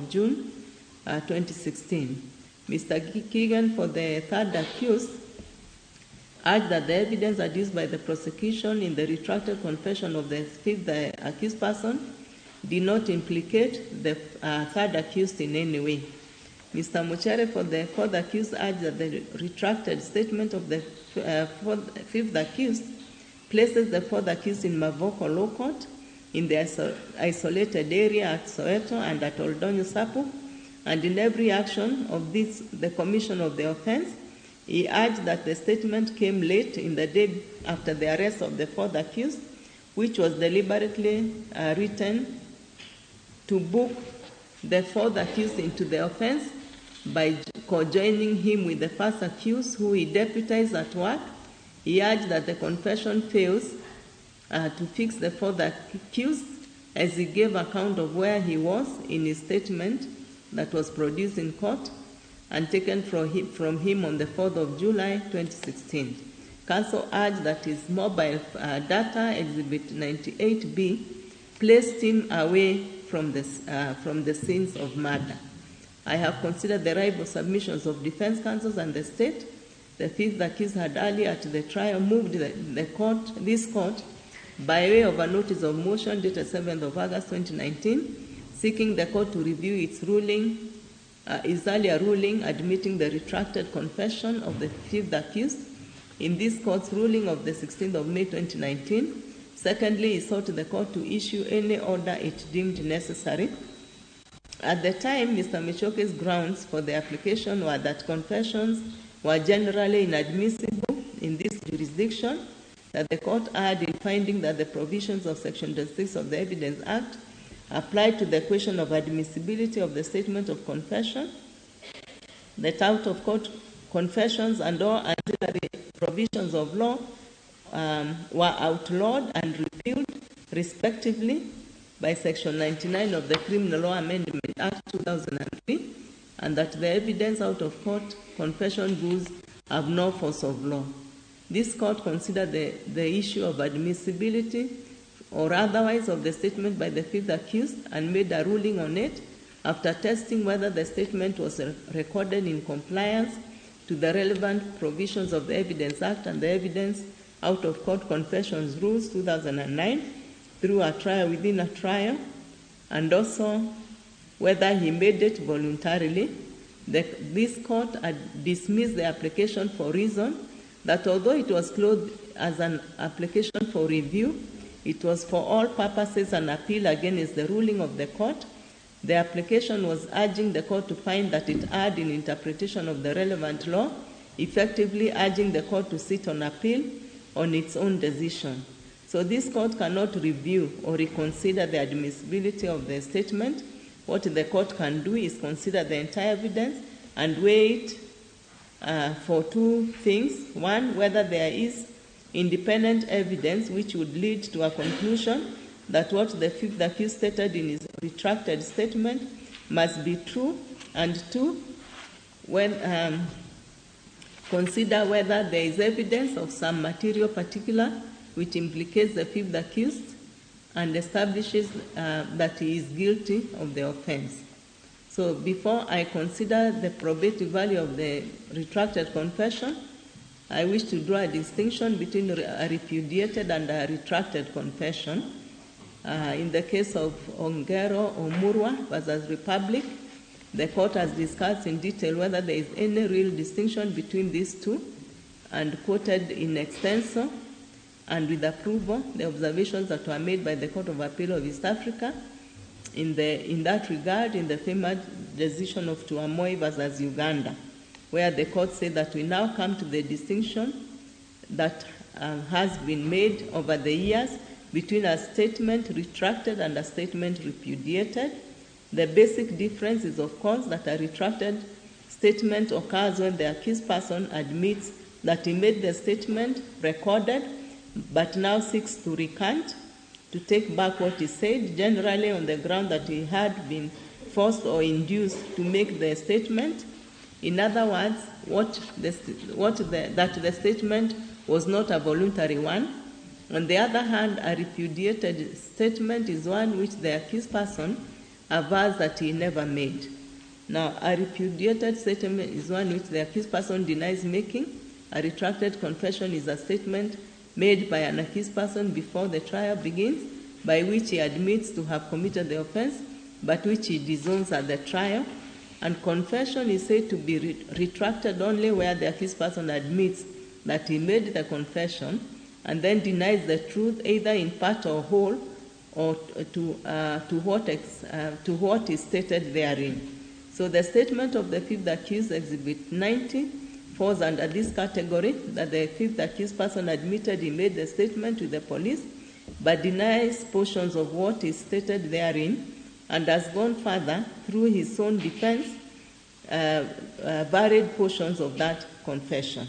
of June 2016. Mr. Keegan, for the third accused, urged that the evidence adduced by the prosecution in the retracted confession of the fifth accused person did not implicate the third accused in any way. Mr. Muchere, for the fourth accused, urged that the retracted statement of the fifth accused places the fourth accused in Mavoko Law Court in the isolated area at Soweto and at Oldonyo Sapu, and in every action of the commission of the offense. He urged that the statement came late in the day after the arrest of the fourth accused, which was deliberately written to book the fourth accused into the offense by co-joining him with the first accused, who he deputized at work. He urged that the confession fails to fix the fourth accused, as he gave account of where he was in his statement that was produced in court and taken from him on the 4th of July 2016. Counsel urged that his mobile data, Exhibit 98B, placed him away from the scenes of murder. I have considered the rival submissions of defense counsels and the state. The fifth accused had earlier at the trial moved this court by way of a notice of motion dated 7th of August 2019, seeking the court to review its ruling, his earlier ruling admitting the retracted confession of the fifth accused in this court's ruling of the 16th of May 2019. Secondly, he sought the court to issue any order it deemed necessary. At the time, Mr. Michoke's grounds for the application were that confessions were generally inadmissible in this jurisdiction, that the court erred in finding that the provisions of Section 26 of the Evidence Act applied to the question of admissibility of the statement of confession, that out-of-court confessions and all ancillary provisions of law were outlawed and repealed, respectively, by Section 99 of the Criminal Law Amendment Act 2003, and that the evidence out-of-court confession rules have no force of law. This court considered the issue of admissibility or otherwise of the statement by the fifth accused and made a ruling on it after testing whether the statement was recorded in compliance to the relevant provisions of the Evidence Act and the Evidence Out-of-Court Confessions Rules 2009 through a trial within a trial, and also whether he made it voluntarily. This court had dismissed the application for reason that although it was clothed as an application for review, it was for all purposes an appeal against the ruling of the court. The application was urging the court to find that it erred in interpretation of the relevant law, effectively urging the court to sit on appeal on its own decision. So this court cannot review or reconsider the admissibility of the statement. What the court can do is consider the entire evidence and weigh it for two things. One, whether there is independent evidence which would lead to a conclusion that what the fifth accused stated in his retracted statement must be true, and two, when consider whether there is evidence of some material particular which implicates the fifth accused and establishes that he is guilty of the offense. So before I consider the probative value of the retracted confession, I wish to draw a distinction between a repudiated and a retracted confession. In the case of Ongero Omurwa versus Republic, the court has discussed in detail whether there is any real distinction between these two and quoted in extenso and with approval the observations that were made by the Court of Appeal of East Africa in that regard in the famous decision of Tuamoi versus Uganda, where the court said that we now come to the distinction that has been made over the years between a statement retracted and a statement repudiated. The basic difference is, of course, that a retracted statement occurs when the accused person admits that he made the statement recorded but now seeks to recant, to take back what he said, generally on the ground that he had been forced or induced to make the statement. In other words, that the statement was not a voluntary one. On the other hand, a repudiated statement is one which the accused person avers that he never made. Now, a repudiated statement is one which the accused person denies making. A retracted confession is a statement made by an accused person before the trial begins, by which he admits to have committed the offense, but which he disowns at the trial. And confession is said to be retracted only where the accused person admits that he made the confession and then denies the truth either in part or whole, or to what is stated therein. So the statement of the fifth accused, Exhibit 90, falls under this category, that the fifth accused person admitted he made the statement to the police, but denies portions of what is stated therein, and has gone further through his own defense, varied portions of that confession.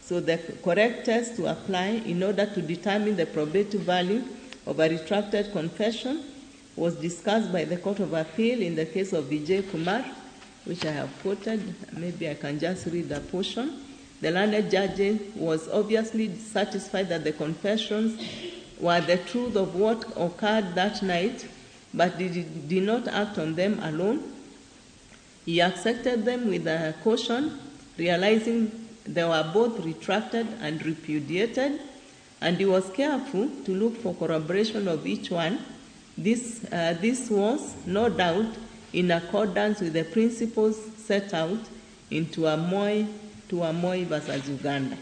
So the correct test to apply in order to determine the probative value of a retracted confession was discussed by the Court of Appeal in the case of Vijay Kumar, which I have quoted. Maybe I can just read a portion. The learned judge was obviously satisfied that the confessions were the truth of what occurred that night, but did not act on them alone. He accepted them with a caution, realizing they were both retracted and repudiated, and he was careful to look for corroboration of each one. This was, no doubt, in accordance with the principles set out in Tuamoy versus Uganda.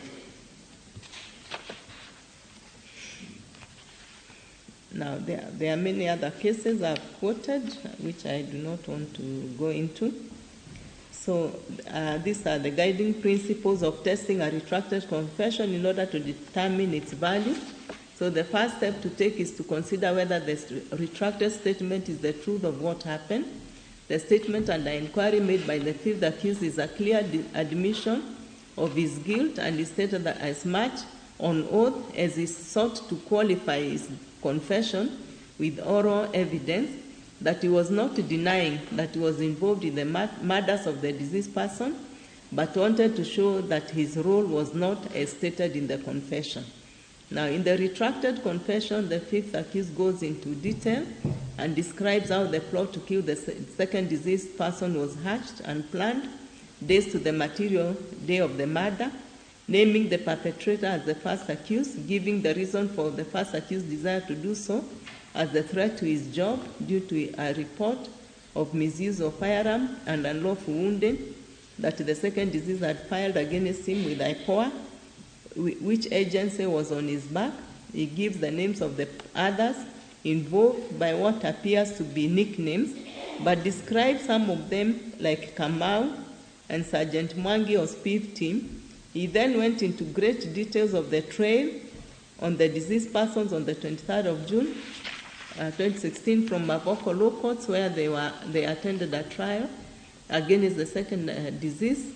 Now, there are many other cases I've quoted, which I do not want to go into. So these are the guiding principles of testing a retracted confession in order to determine its value. So the first step to take is to consider whether the retracted statement is the truth of what happened. The statement under inquiry made by the fifth accused is a clear admission of his guilt, and is stated that as much on oath as he sought to qualify his confession with oral evidence, that he was not denying that he was involved in the murders of the deceased person, but wanted to show that his role was not as stated in the confession. Now, in the retracted confession, the fifth accused goes into detail and describes how the plot to kill the second deceased person was hatched and planned, days to the material day of the murder, naming the perpetrator as the first accused, giving the reason for the first accused's desire to do so as the threat to his job due to a report of misuse of firearm and unlawful wounding that the second deceased had filed against him with IPOA, which agency was on his back. He gives the names of the others involved by what appears to be nicknames, but describes some of them like Kamau and Sergeant Mwangi or Spiv team. He then went into great details of the trail on the deceased persons on the 23rd of June, 2016 from Mavoko Law Courts, where they attended a trial against the second deceased,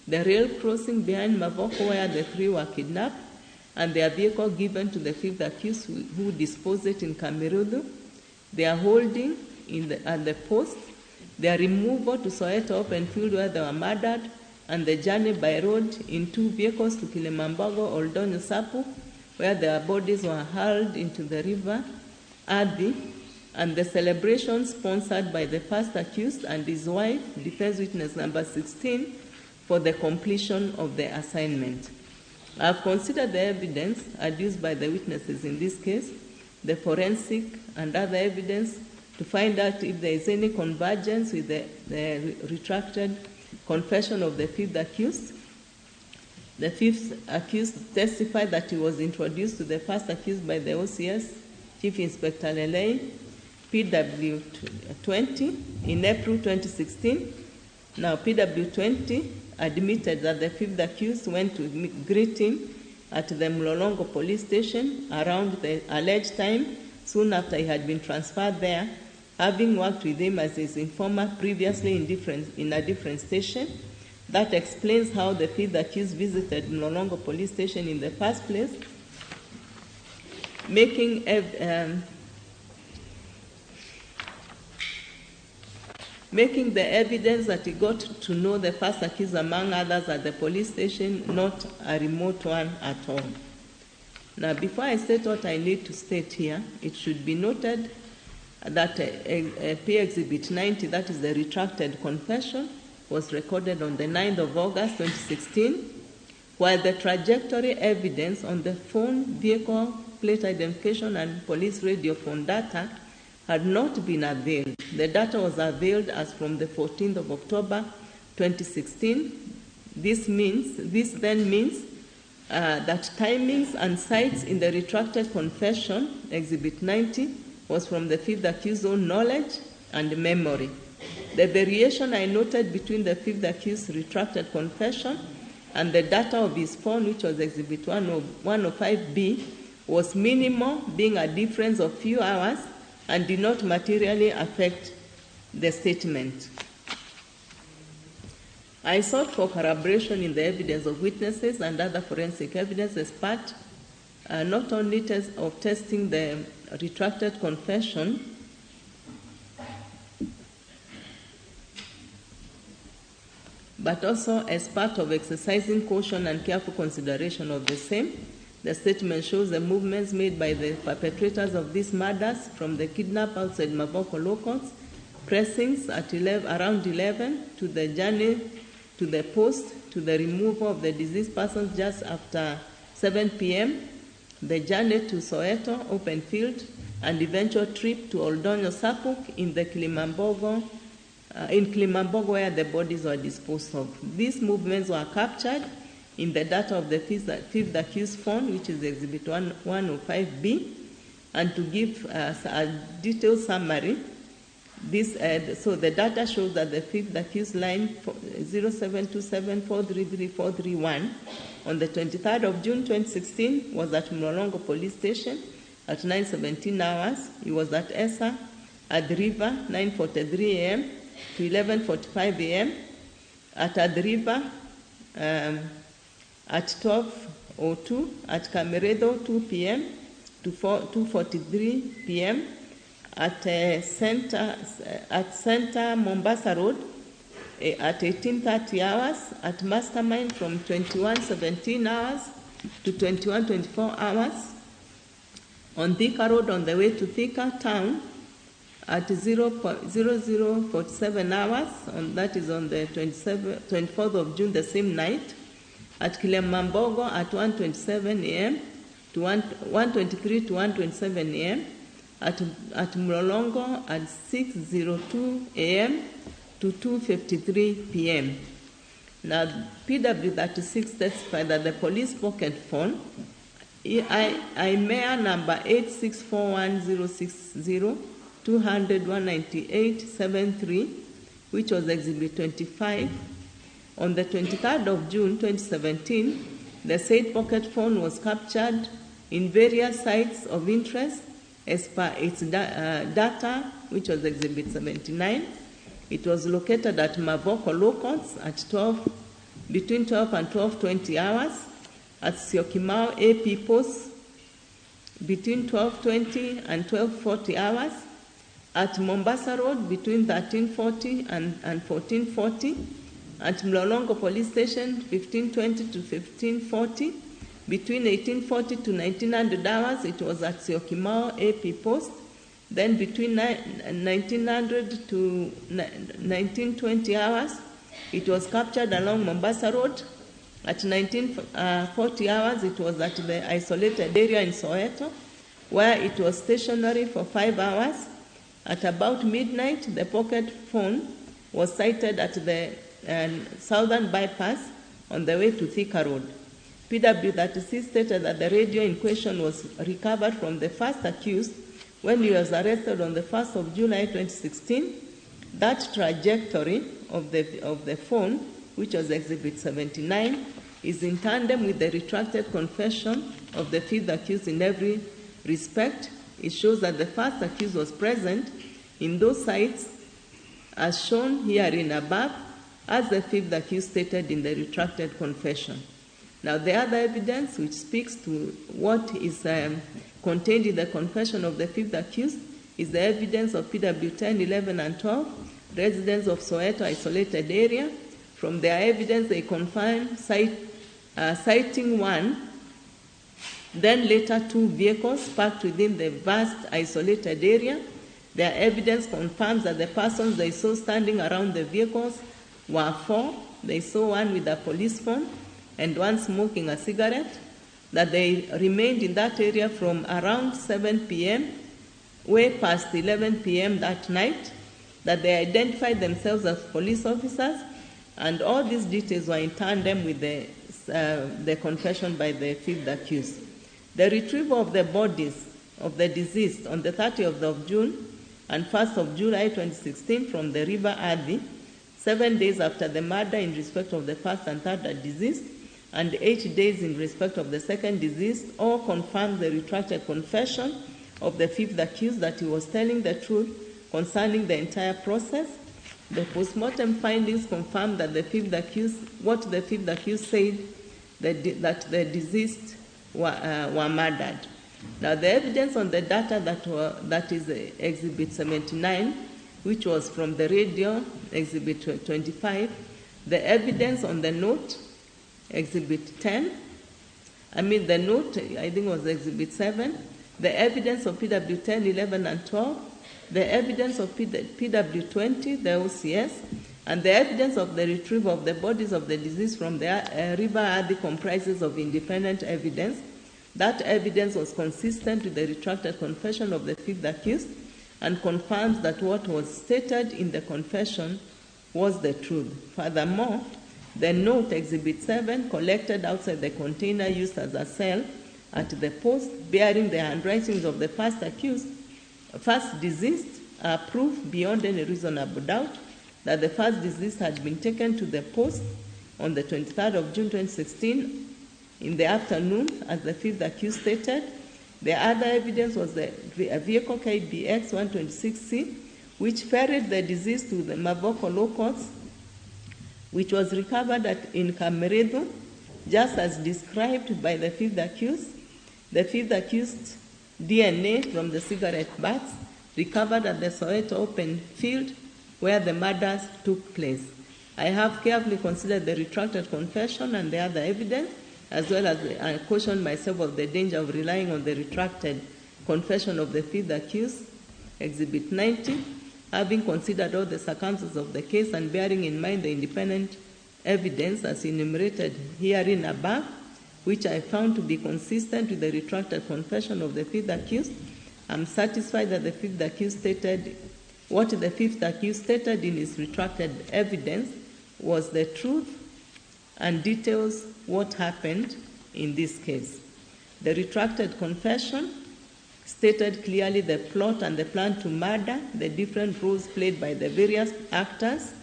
the rail crossing behind Mavoko where the three were kidnapped, and their vehicle given to the fifth accused who disposed it in Kamerudu, their holding at the post, their removal to Soweto open field where they were murdered, and the journey by road in two vehicles to Kilimambogo, Oldonyo Sapu, where their bodies were hurled into the river Adi, and the celebration sponsored by the first accused and his wife, defense witness number 16, for the completion of the assignment. I have considered the evidence adduced by the witnesses in this case, the forensic and other evidence, to find out if there is any convergence with the retracted confession of the fifth accused. The fifth accused testified that he was introduced to the first accused by the OCS, Chief Inspector Lelei, PW20, in April 2016. Now, PW20 admitted that the fifth accused went to greet him at the Mlolongo police station around the alleged time, soon after he had been transferred there, having worked with him as his informant previously in a different station. That explains how the fifth accused visited Mlolongo police station in the first place, making the evidence that he got to know the first accused, among others, at the police station not a remote one at all. Now, before I state what I need to state here, it should be noted that P Exhibit 90, that is the retracted confession, was recorded on the 9th of August 2016, while the trajectory evidence on the phone, vehicle, plate identification, and police radio phone data had not been availed. The data was availed as from the 14th of October 2016. This then means that timings and sites in the retracted confession, Exhibit 90, was from the fifth accused's own knowledge and memory. The variation I noted between the fifth accused's retracted confession and the data of his phone, which was Exhibit 105B, was minimal, being a difference of few hours, and did not materially affect the statement. I sought for corroboration in the evidence of witnesses and other forensic evidence as part not only of testing the retracted confession, but also as part of exercising caution and careful consideration of the same. The statement shows the movements made by the perpetrators of these murders from the kidnap outside Mavoko locals pressings at around 11 to the journey to the post, to the removal of the deceased persons just after 7 p.m., the journey to Soweto, open field, and eventual trip to Oldonyo Sapuk in the Kilimambogo, where the bodies were disposed of. These movements were captured in the data of the fifth accused phone, which is Exhibit 105B, and to give a detailed summary, so the data shows that the fifth accused line 0727433431 on the 23rd of June 2016 was at Mlolongo Police Station at 9:17 hours. He was at Esa Adriva 9:43 a.m. to 11:45 a.m. At Adriva at 12:02, at Cameredo 2 p.m. to 2:43 p.m. At Center Mombasa Road at 18:30 hours, at Mastermind from 21:17 hours to 21:24 hours, on Thika Road on the way to Thika Town at 00:47 hours, that is on the 24th of June, the same night, at Kilimambogo at 1:27 a.m. to 1:23 to 1:27 a.m., at Mlolongo at 6:02 a.m. to 2:53 p.m. Now, PW36 testified that the police pocket phone, IMEA number 8641060-200-19873, which was Exhibit 25, on the 23rd of June 2017, the said pocket phone was captured in various sites of interest as per its data, which was Exhibit 79. It was located at Mavoko locals at between 12 and 12:20 hours, at Syokimau AP post between 12:20 and 12:40 hours, at Mombasa Road between 13:40 and 14:40, at Mlolongo Police Station 15:20 to 15:40, between 1840 to 1900 hours, it was at Syokimau AP post. Then between 1900 to 1920 hours, it was captured along Mombasa Road. At 1940 hours, it was at the isolated area in Soweto, where it was stationary for 5 hours. At about midnight, the pocket phone was sighted at the southern bypass on the way to Thika Road. PW36 stated that the radio in question was recovered from the first accused when he was arrested on the 1st of July 2016. That trajectory of the phone, which was Exhibit 79, is in tandem with the retracted confession of the fifth accused in every respect. It shows that the first accused was present in those sites as shown herein above, as the fifth accused stated in the retracted confession. Now, the other evidence which speaks to what is contained in the confession of the fifth accused is the evidence of PW 10, 11, and 12, residents of Soweto isolated area. From their evidence, they confirm sighting one, then later two vehicles parked within the vast isolated area. Their evidence confirms that the persons they saw standing around the vehicles were 4. They saw one with a police phone and one smoking a cigarette, that they remained in that area from around 7 p.m. way past 11 p.m. that night, that they identified themselves as police officers, and all these details were in tandem with the confession by the fifth accused. The retrieval of the bodies of the deceased on the 30th of June and 1st of July 2016 from the River Athi, 7 days after the murder in respect of the first and third deceased, and 8 days in respect of the second deceased, all confirmed the retracted confession of the fifth accused that he was telling the truth concerning the entire process. The postmortem findings confirmed that the fifth accused said that the deceased were murdered. Now, the evidence on the data that is Exhibit 79, which was from the radio, Exhibit 25, the evidence on the note, Exhibit 10, the note, I think, was Exhibit 7, the evidence of PW 10, 11, and 12, the evidence of PW 20, the OCS, and the evidence of the retrieval of the bodies of the deceased from the River Athi comprises of independent evidence. That evidence was consistent with the retracted confession of the fifth accused and confirms that what was stated in the confession was the truth. Furthermore, the note, Exhibit 7, collected outside the container used as a cell at the post, bearing the handwritings of the first deceased, are proof beyond any reasonable doubt that the first deceased had been taken to the post on the 23rd of June 2016 in the afternoon, as the fifth accused stated. The other evidence was a vehicle KBX 126C, which ferried the deceased to the Mavoko locals, which was recovered in Kameredu, just as described by the fifth accused. The fifth accused DNA from the cigarette butts recovered at the Soweto open field where the murders took place. I have carefully considered the retracted confession and the other evidence, as well as I cautioned myself of the danger of relying on the retracted confession of the fifth accused, Exhibit 90, having considered all the circumstances of the case and bearing in mind the independent evidence as enumerated herein above, which I found to be consistent with the retracted confession of the fifth accused. I'm satisfied that the fifth accused stated what the fifth accused stated in his retracted evidence was the truth and details what happened in this case. The retracted confession stated clearly the plot and the plan to murder, the different roles played by the various actors,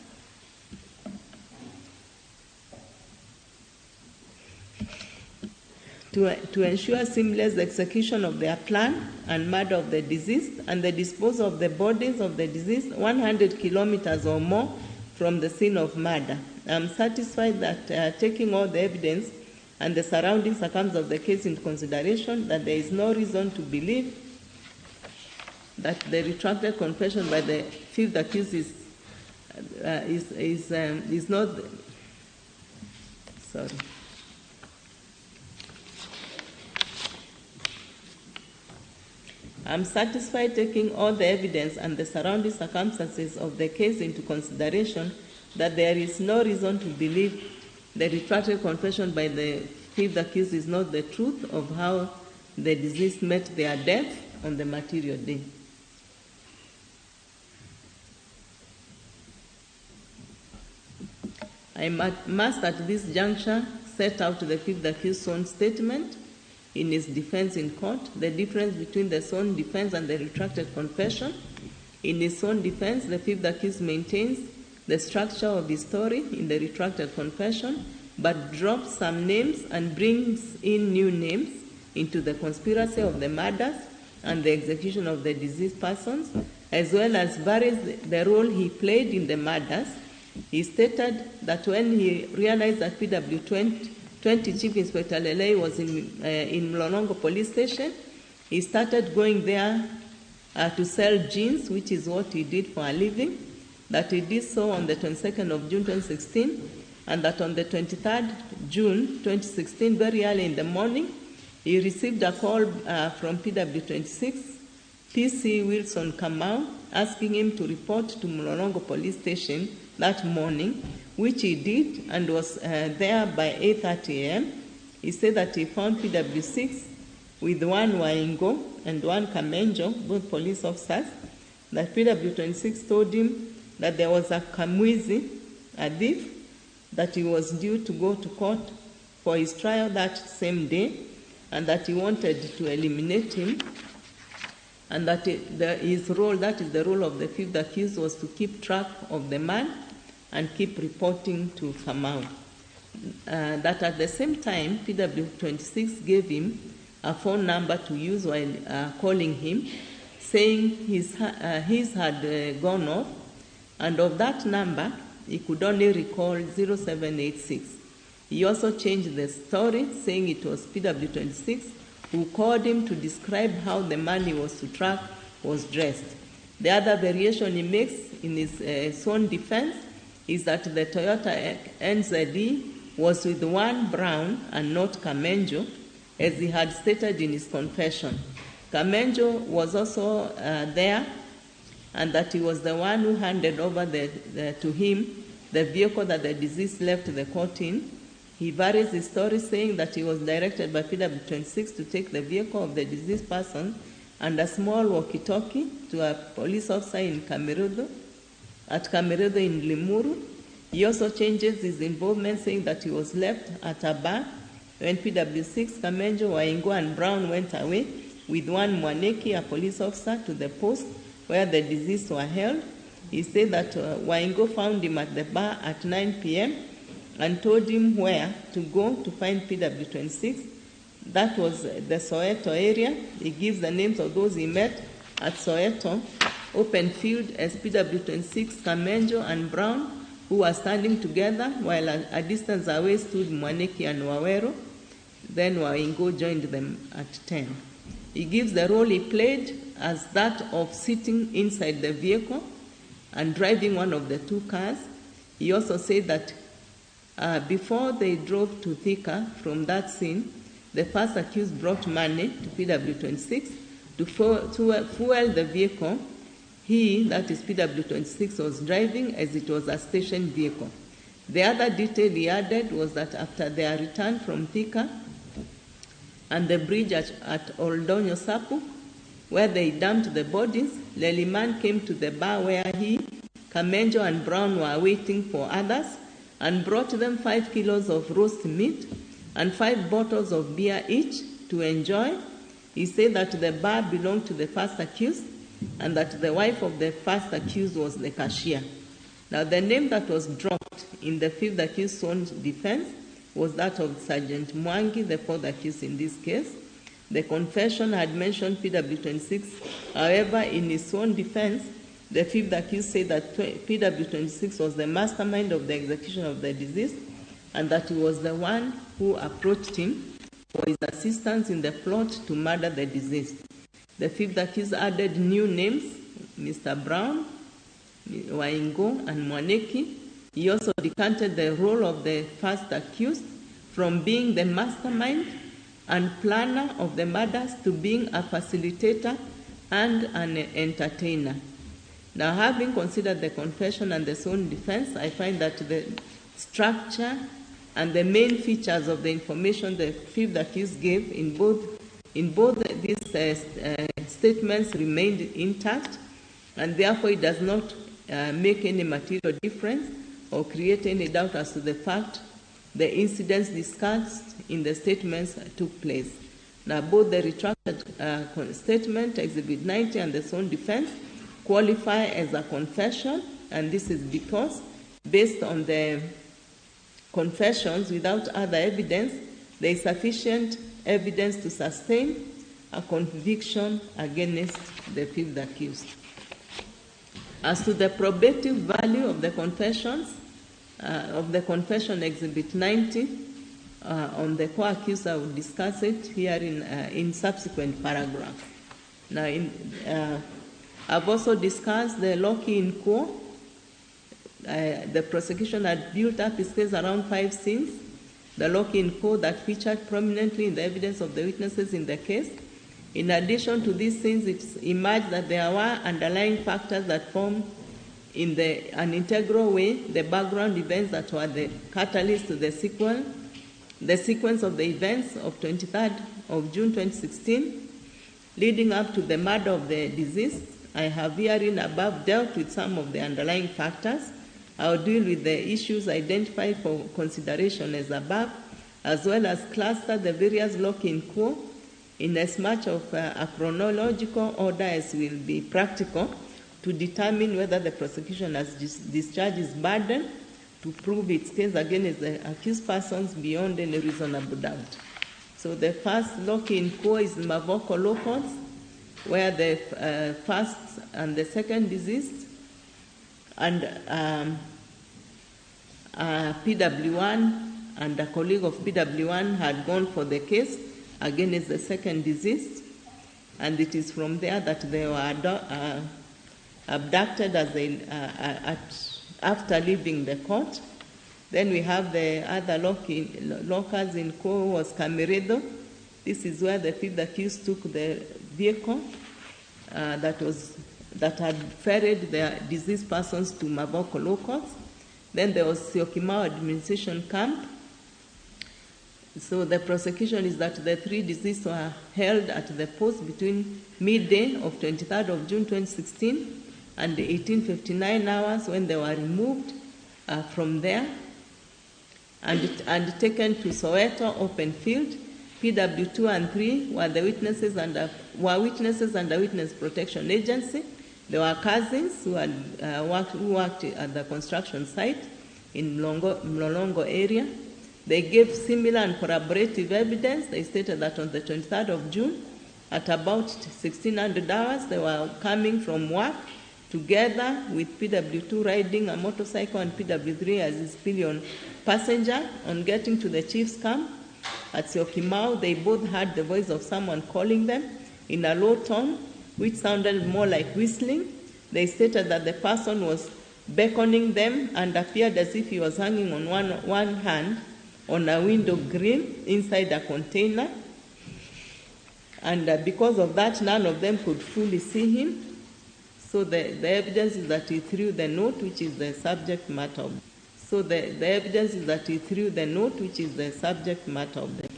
to ensure seamless execution of their plan and murder of the deceased and the disposal of the bodies of the deceased 100 kilometers or more from the scene of murder. I'm satisfied that taking all the evidence and the surrounding circumstances of the case into consideration, that there is no reason to believe that the retracted confession by the fifth accused is not. Sorry. I'm satisfied taking all the evidence and the surrounding circumstances of the case into consideration that there is no reason to believe the retracted confession by the fifth accused is not the truth of how the deceased met their death on the material day. I must at this juncture set out the fifth accused's own statement in his defense in court, the difference between the sworn defense and the retracted confession. In his own defense, the fifth accused maintains the structure of his story in the retracted confession, but drops some names and brings in new names into the conspiracy of the murders and the execution of the deceased persons, as well as varies the role he played in the murders. He stated that when he realized that PW 20 Chief Inspector Lelei was in Mlolongo Police Station, he started going there to sell jeans, which is what he did for a living, that he did so on the 22nd of June 2016, and that on the 23rd June 2016, very early in the morning, he received a call from PW 26 PC Wilson Kamau, asking him to report to Mlolongo Police Station that morning, which he did and was there by 8:30 a.m. He said that he found PW6 with one Waingo and one Kamenjo, both police officers. That PW26 told him that there was a Kamwizi, a thief, that he was due to go to court for his trial that same day, and that he wanted to eliminate him, and that his role, that is the role of the fifth accused, was to keep track of the man and keep reporting to Kamau. That at the same time, PW26 gave him a phone number to use while calling him, saying his had gone off, and of that number, he could only recall 0786. He also changed the story, saying it was PW26 who called him to describe how the man he was to track was dressed. The other variation he makes in his own defense is that the Toyota NZE was with one Brown and not Kamenjo, as he had stated in his confession. Kamenjo was also there, and that he was the one who handed over to him the vehicle that the deceased left the court in. He varies his story, saying that he was directed by PW26 to take the vehicle of the deceased person and a small walkie-talkie to a police officer in Kamerudo, at Kamerudo in Limuru. He also changes his involvement, saying that he was left at a bar when PW6, Kamenjo, Waingo, and Brown went away with one Mwaneki, a police officer, to the post where the deceased were held. He said that Waingo found him at the bar at 9 p.m. and told him where to go to find PW26. That was the Soweto area. He gives the names of those he met at Soweto open field as PW26, Kamenjo, and Brown, who were standing together, while a distance away stood Mwaneki and Wawero. Then Waingo joined them at 10. He gives the role he played as that of sitting inside the vehicle and driving one of the two cars. He also said that before they drove to Thika from that scene, the first accused brought money to PW26 to fuel the vehicle. He, that is PW26, was driving as it was a station vehicle. The other detail he added was that after their return from Thika and the bridge at Oldonyo Sapu, where they dumped the bodies, Leliman came to the bar where he, Kamenjo, and Brown were waiting for others, and brought them 5 kilos of roast meat and 5 bottles of beer each to enjoy. He said that the bar belonged to the first accused and that the wife of the first accused was the cashier. Now, the name that was dropped in the fifth accused's own defense was that of Sergeant Mwangi, the fourth accused in this case. The confession had mentioned PW26. However, in his own defense, the fifth accused said that PW26 was the mastermind of the execution of the deceased and that he was the one who approached him for his assistance in the plot to murder the deceased. The fifth accused added new names, Mr. Brown, Waingo, and Mwaneki. He also decanted the role of the first accused from being the mastermind and planner of the murders to being a facilitator and an entertainer. Now, having considered the confession and the sworn defense, I find that the structure and the main features of the information the fifth accused gave in both these statements remained intact, and therefore it does not make any material difference or create any doubt as to the fact the incidents discussed in the statements took place. Now, both the retracted statement, Exhibit 90, and the sworn defense qualify as a confession, and this is because, based on the confessions without other evidence, there is sufficient evidence to sustain a conviction against the fifth accused. As to the probative value of the confessions, of the confession Exhibit 90, on the co-accused, I will discuss it here in subsequent paragraphs. Now, I've also discussed the lock-in quo. The prosecution had built up its case around 5 scenes. The lock-in quo that featured prominently in the evidence of the witnesses in the case In addition to these things, it's emerged that there were underlying factors that form in an integral way the background events that were the catalyst to the sequence of the events of 23rd of June 2016, leading up to the murder of the deceased. I have herein above dealt with some of the underlying factors. I will deal with the issues identified for consideration as above, as well as cluster the various loci quo in as much of a chronological order as will be practical to determine whether the prosecution has discharged its burden to prove its case against the accused persons beyond any reasonable doubt. So the first loci quo is Mavoko locals, where the first and the second deceased and PW1 and a colleague of PW1 had gone for the case against the second deceased, and it is from there that they were abducted after leaving the court. Then we have the other locals in quo was Cameredo. This is where the fifth accused took the vehicle that had ferried the deceased persons to Mavoko locals. Then there was Syokimau administration camp. So the prosecution is that the three deceased were held at the post between midday of 23rd of June 2016 and 18:59 hours when they were removed from there and taken to Soweto open field. PW2 and 3 were the witnesses under Witness Protection Agency. They were cousins who worked at the construction site in Mlolongo area. They gave similar and corroborative evidence. They stated that on the 23rd of June, at about 1600 hours, they were coming from work together with PW2 riding a motorcycle and PW3 as his pillion passenger. On getting to the chief's camp at Syokimau, they both heard the voice of someone calling them in a low tone, which sounded more like whistling. They stated that the person was beckoning them and appeared as if he was hanging on one hand on a window grill inside a container. And because of that, none of them could fully see him. So the evidence is that he threw the note, which is the subject matter of the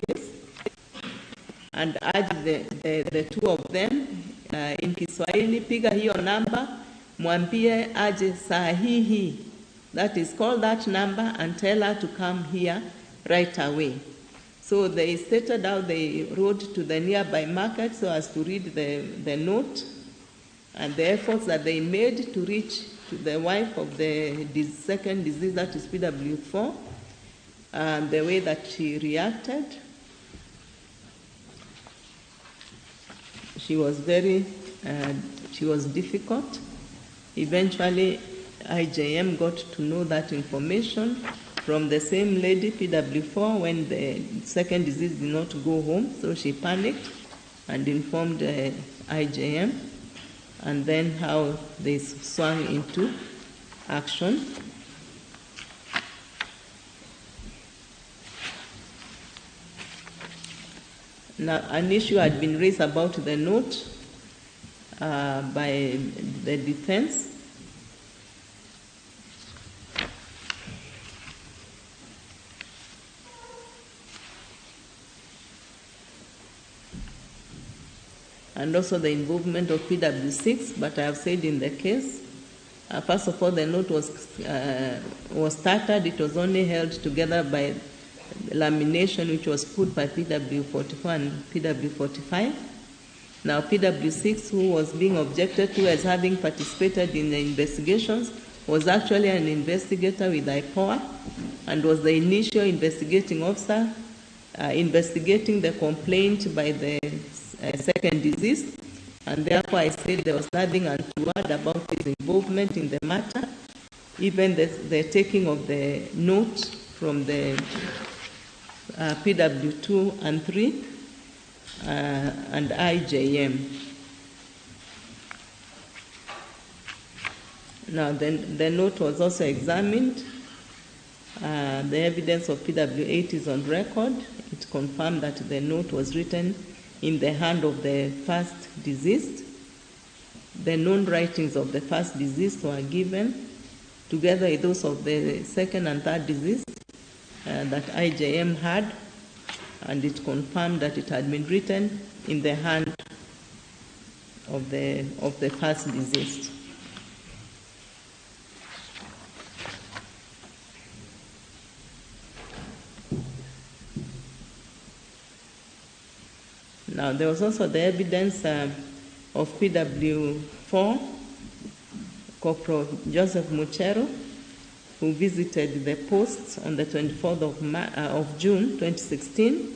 case, and urged the two of them in Kiswahili, piga hiyo namba, mwambie aje sahihi. That is, call that number and tell her to come here right away. So they stated how they rode to the nearby market so as to read the note, and the efforts that they made to reach to the wife of the second deceased, that is PW4, and the way that she reacted. She was difficult. Eventually, IJM got to know that information from the same lady, PW4, when the second deceased did not go home. So she panicked and informed IJM, and then how they swung into action. Now, an issue had been raised about the note by the defense. And also the involvement of PW6, but I have said in the case, first of all, the note was started. It was only held together by lamination, which was put by PW44 and PW45. Now, PW6, who was being objected to as having participated in the investigations, was actually an investigator with IPOA and was the initial investigating officer investigating the complaint by the second deceased, and therefore I said there was nothing untoward about his involvement in the matter, even the taking of the note from the PW2 and 3 and IJM. Now, the note was also examined. The evidence of PW8 is on record. It confirmed that the note was written in the hand of the first deceased. The known writings of the first deceased were given, together with those of the second and third deceased that IJM had, and it confirmed that it had been written in the hand of the first deceased. Now, there was also the evidence of PW4, Corporal Joseph Muchero, who visited the post on the 24th of June 2016.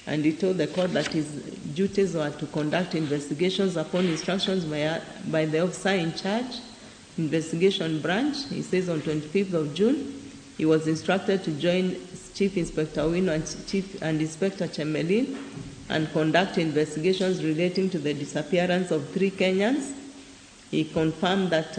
And he told the court that his duties were to conduct investigations upon instructions by the officer in charge, investigation branch. He says on 25th of June, he was instructed to join Chief Inspector Wino and Inspector Chemelin and conduct investigations relating to the disappearance of 3 Kenyans. He confirmed that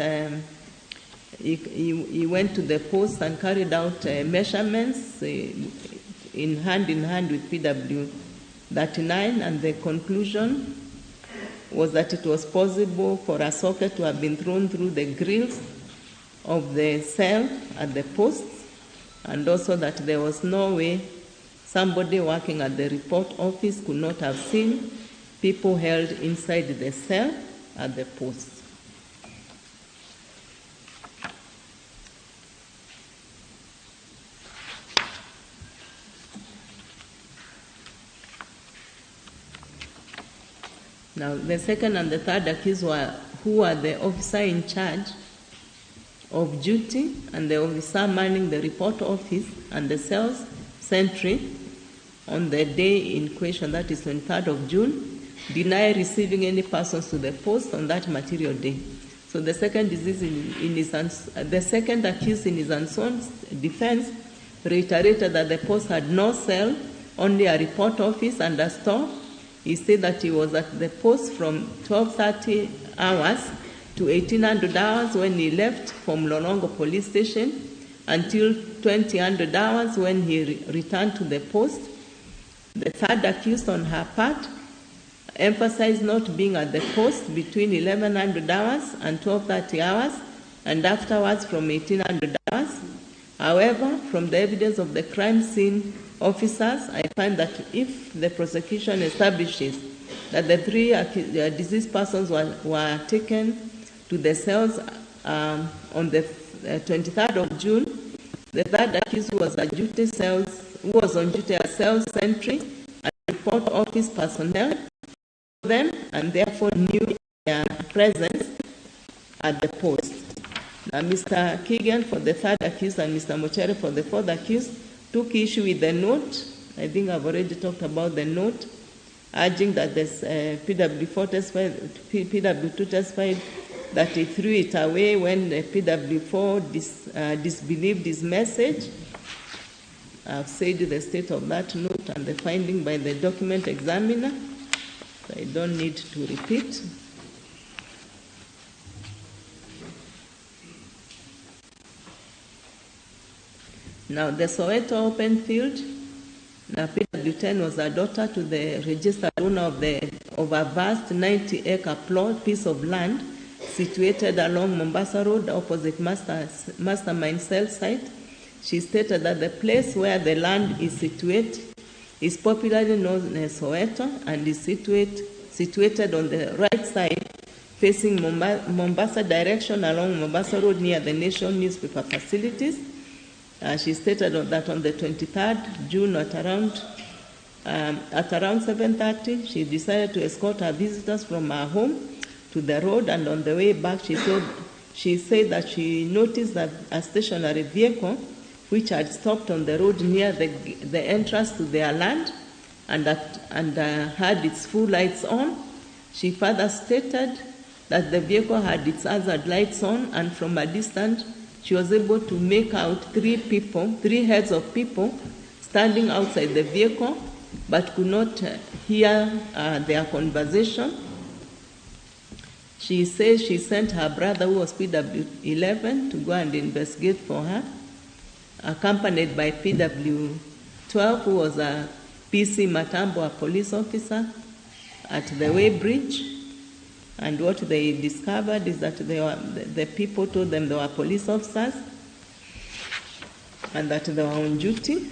he went to the post and carried out measurements in hand with PW39, and the conclusion was that it was possible for a socket to have been thrown through the grills of the cell at the post, and also that there was no way somebody working at the report office could not have seen people held inside the cell at the post. Now, the second and the third accused who were the officer in charge of duty and the officer manning the report office and the cells sentry on the day in question, that is 23rd of June, deny receiving any persons to the post on that material day. So the second accused in his unsworn defense reiterated that the post had no cell, only a report office and a store. He said that he was at the post from 12:30 hours to 1800 hours when he left from Lolongo police station until 2000 hours when he returned to the post. The third accused on her part emphasized not being at the post between 1100 hours and 12:30 hours and afterwards from 1800 hours. However, from the evidence of the crime scene officers, I find that if the prosecution establishes that the 3 deceased persons were taken to the cells on the 23rd of June, the third accused was on duty as cell sentry and report office personnel them and therefore knew their presence at the post. Now, Mr. Keegan for the third accused and Mr. Muchere for the fourth accused took issue with the note. I think I've already talked about the note, urging that this PW2 testified that he threw it away when the PW4 disbelieved his message. I've said the state of that note and the finding by the document examiner, so I don't need to repeat. Now, the Soweto open field, now PW10 was a daughter to the registered owner of a vast 90-acre plot piece of land situated along Mombasa Road opposite Mastermind cell site. She stated that the place where the land is situated is popularly known as Soweto and is situated on the right side facing Mombasa direction along Mombasa Road near the Nation newspaper facilities. She stated that on the 23rd June at around 7:30, she decided to escort her visitors from her home to the road, and on the way back, she said that she noticed that a stationary vehicle, which had stopped on the road near the entrance to their land, and had its full lights on. She further stated that the vehicle had its hazard lights on, and from a distance, she was able to make out 3 heads of people standing outside the vehicle, but could not hear their conversation. She says she sent her brother, who was PW11, to go and investigate for her. accompanied by PW12, who was a PC Matambo, a police officer, at the Weighbridge. And what they discovered is that the people told them they were police officers and that they were on duty.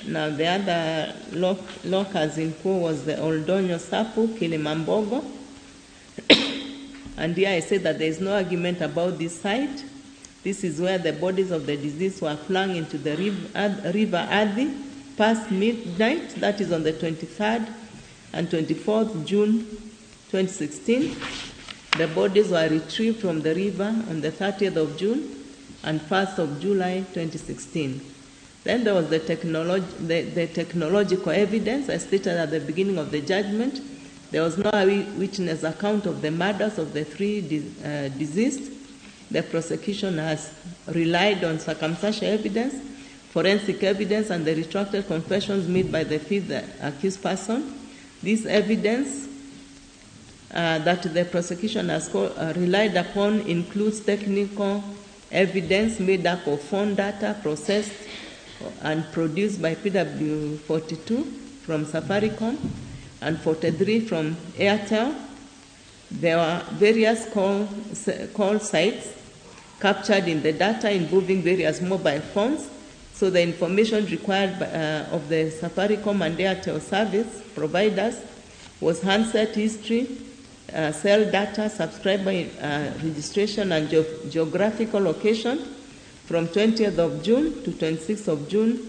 Now, the other lockers in Kuo was the Oldonyo Sapu, Kilimambogo. And here I say that there is no argument about this site. This is where the bodies of the deceased were flung into the river Athi past midnight, that is on the 23rd and 24th June 2016. The bodies were retrieved from the river on the 30th of June and 1st of July 2016. Then there was the technological evidence. I stated at the beginning of the judgment, there was no witness account of the murders of the three deceased. The prosecution has relied on circumstantial evidence, forensic evidence, and the retracted confessions made by the fifth accused person. This evidence that the prosecution has relied upon includes technical evidence made up of phone data processed and produced by PW42 from Safaricom and 43 from Airtel. There were various call sites captured in the data involving various mobile phones. So the information required of the Safaricom and Airtel service providers was handset history, cell data, subscriber registration, and geographical location from 20th of June to 26th of June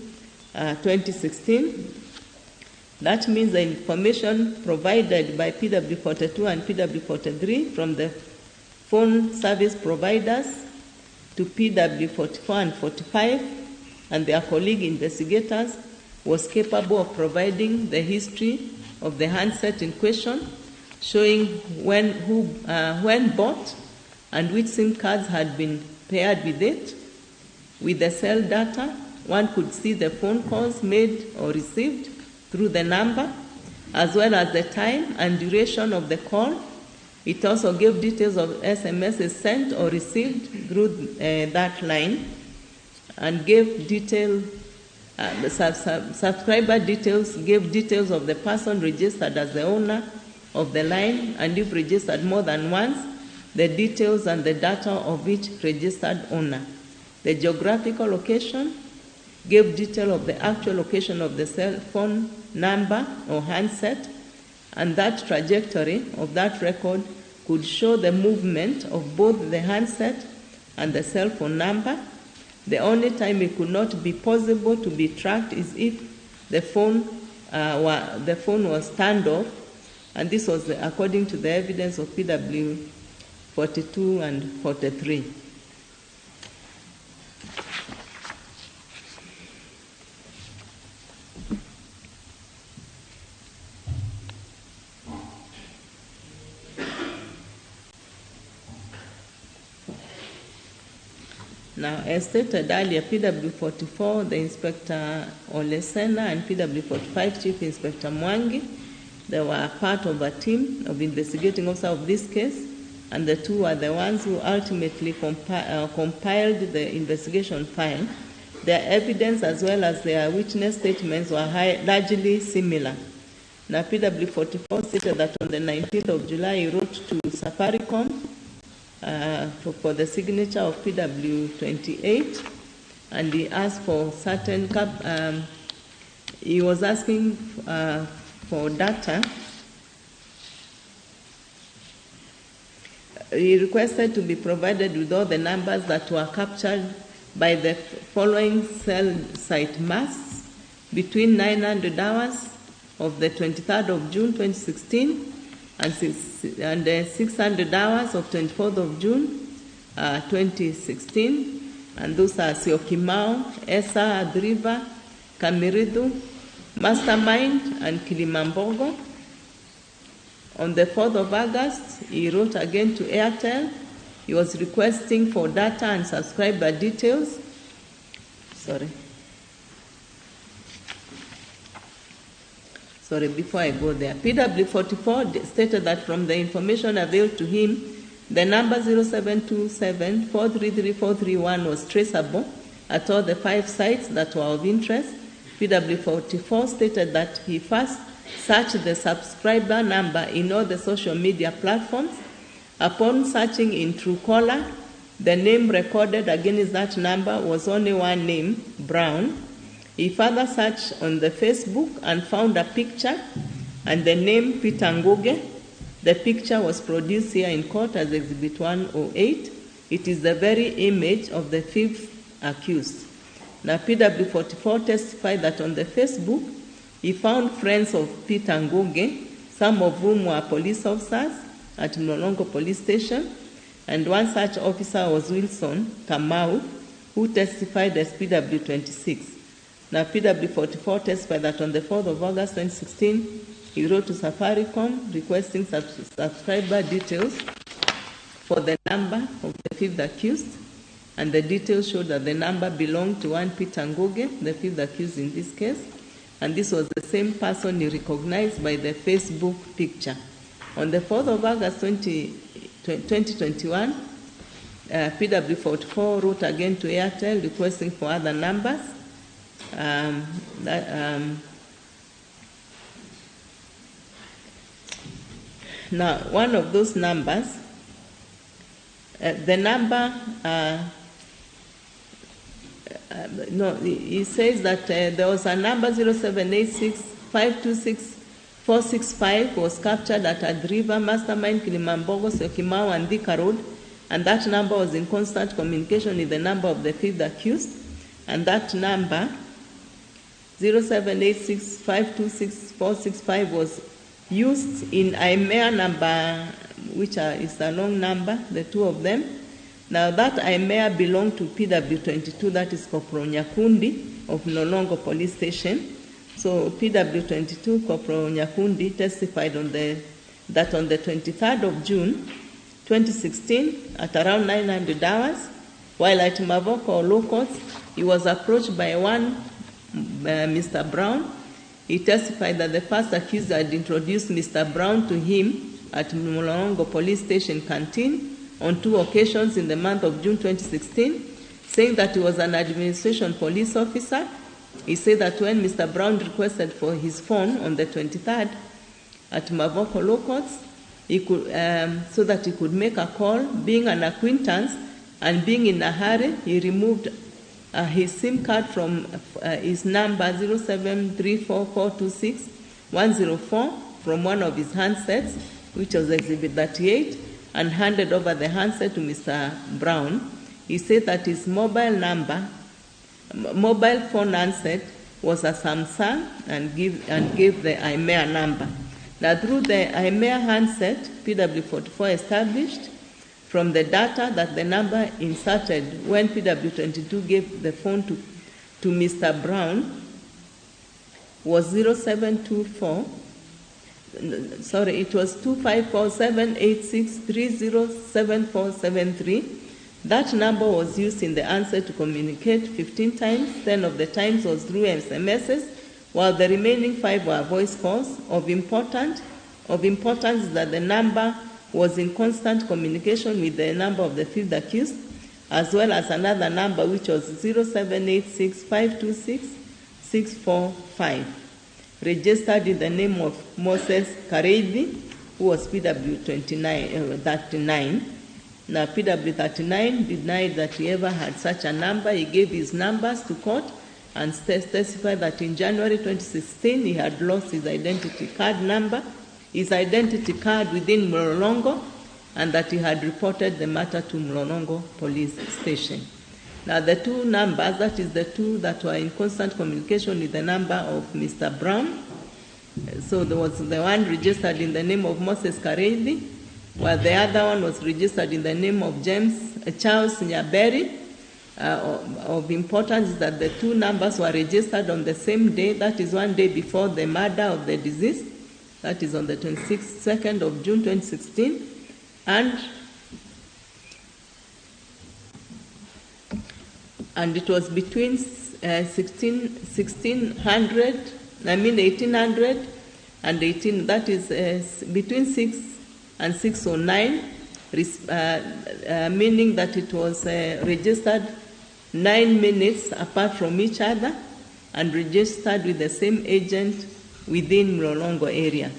2016. That means the information provided by PW42 and PW43 from the phone service providers to PW44 and 45 and their colleague investigators was capable of providing the history of the handset in question, showing when bought and which SIM cards had been paired with it. With the cell data, one could see the phone calls made or received through the number, as well as the time and duration of the call. It also gave details of SMSs sent or received through that line, and gave subscriber details, gave details of the person registered as the owner of the line, and if registered more than once, the details and the data of each registered owner. The geographical location gave detail of the actual location of the cell phone number or handset, and that trajectory of that record could show the movement of both the handset and the cell phone number. The only time it could not be possible to be tracked is if the phone was turned off, and this was according to the evidence of PW42 and 43. Now, as stated earlier, PW44, the Inspector Olesena, and PW45, Chief Inspector Mwangi, they were part of a team of investigating officers of this case, and the two are the ones who ultimately compiled the investigation file. Their evidence as well as their witness statements were largely similar. Now, PW44 stated that on the 19th of July, he wrote to Safaricom for the signature of PW28, and he asked for certain he was asking for data. He requested to be provided with all the numbers that were captured by the following cell site masts between 900 hours of the 23rd of June 2016 and 600 hours of 24th of June 2016, and those are Syokimau, Esa, Adriva, Kamiridu, Mastermind, and Kilimambogo. On the 4th of August, he wrote again to Airtel. He was requesting for data and subscriber details. So sorry, before I go there, PW44 stated that from the information availed to him, the number 0727-433-431 was traceable at all the 5 sites that were of interest. PW44 stated that he first searched the subscriber number in all the social media platforms. Upon searching in Truecaller, the name recorded against that number was only one name, Brown. He further searched on the Facebook and found a picture and the name Peter Nguge. The picture was produced here in court as Exhibit 108. It is the very image of the 5th accused. Now, PW44 testified that on the Facebook, he found friends of Peter Nguge, some of whom were police officers at Mlolongo Police Station, and one such officer was Wilson Kamau, who testified as PW26. Now, PW44 testified that on the 4th of August 2016, he wrote to Safaricom requesting subscriber details for the number of the 5th accused, and the details showed that the number belonged to one Peter Nguge, the 5th accused in this case, and this was the same person he recognized by the Facebook picture. On the 4th of August 2021, PW44 wrote again to Airtel requesting for other numbers. Now, one of those numbers, the number, he says that there was a number 0786-526-465 was captured at Ad River, Mastermind, Kilimambogo, Syokimau, and Thika Road, and that number was in constant communication with the number of the 5th accused, and that number 0786-526-465 was used in IMEA number, which is a long number, the two of them. Now that IMEA belonged to PW22, that is Corporal Nyakundi of Mlolongo Police Station. So PW22, Corporal Nyakundi, testified that on the 23rd of June 2016, at around 900 hours, while at Mavoko Locals, he was approached by one Mr. Brown. He testified that the first accused had introduced Mr. Brown to him at Mlolongo Police Station canteen on 2 occasions in the month of June 2016, saying that he was an administration police officer. He said that when Mr. Brown requested for his phone on the 23rd at Mavoko Locals, he could, so that he could make a call, being an acquaintance and being in a hurry, he removed his SIM card from his number 0734426104 from one of his handsets, which was Exhibit 38, and handed over the handset to Mr. Brown. He said that his mobile phone handset was a Samsung and gave the IMEA number. Now, through the IMEA handset, PW44 established from the data that the number inserted when PW22 gave the phone to Mr. Brown was 0724, sorry, it was 254786307473. That number was used in the answer to communicate 15 times, 10 of the times was through SMSs, while the remaining 5 were voice calls. Of importance is that the number was in constant communication with the number of the 5th accused, as well as another number which was 0786-526-645, registered in the name of Moses Kareithi, who was PW39. Now, PW39 denied that he ever had such a number. He gave his numbers to court and testified that in January 2016 he had lost his identity card number, his identity card within Mlolongo, and that he had reported the matter to Mlolongo Police Station. Now, the two numbers, that is the two that were in constant communication with the number of Mr. Brown. So there was the one registered in the name of Moses Kareithi, while the other one was registered in the name of Charles Nyaberi. Of importance is that the two numbers were registered on the same day, that is one day before the murder of the deceased, that is on the 22nd of June 2016, and it was between 1800 and 18, that is between 6 and 609, meaning that it was registered 9 minutes apart from each other and registered with the same agent within Mlolongo area.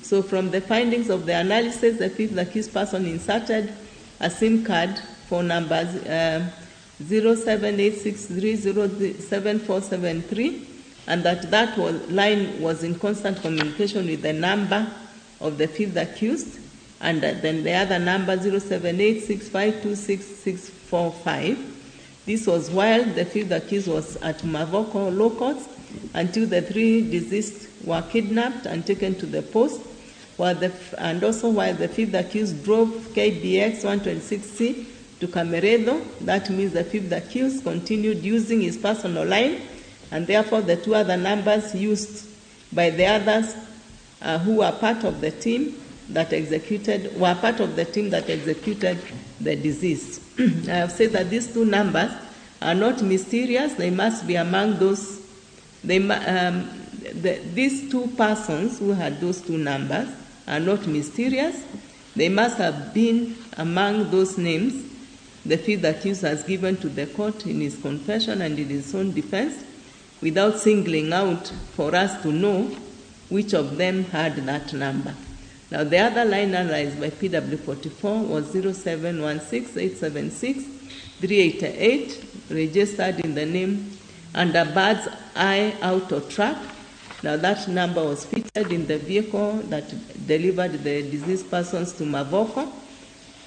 So from the findings of the analysis, the fifth accused person inserted a SIM card for numbers 0786307473, and that line was in constant communication with the number of the fifth accused, and then the other number 0786526645. This was while the fifth accused was at Mavoko locals until the 3 deceased were kidnapped and taken to the post, and also while the fifth accused drove KBX 126C to Cameredo. That means the fifth accused continued using his personal line, and therefore the 2 other numbers used by the others who were part of the team that executed the deceased. I have said that these 2 numbers are not mysterious. They must be among those. These 2 persons who had those 2 numbers are not mysterious. They must have been among those names the fifth accused has given to the court in his confession and in his own defense, without singling out for us to know which of them had that number. Now, the other line analyzed by PW44 was 0716876388, registered in the name under Bird's Eye Auto Truck. Now, that number was featured in the vehicle that delivered the deceased persons to Mavoko,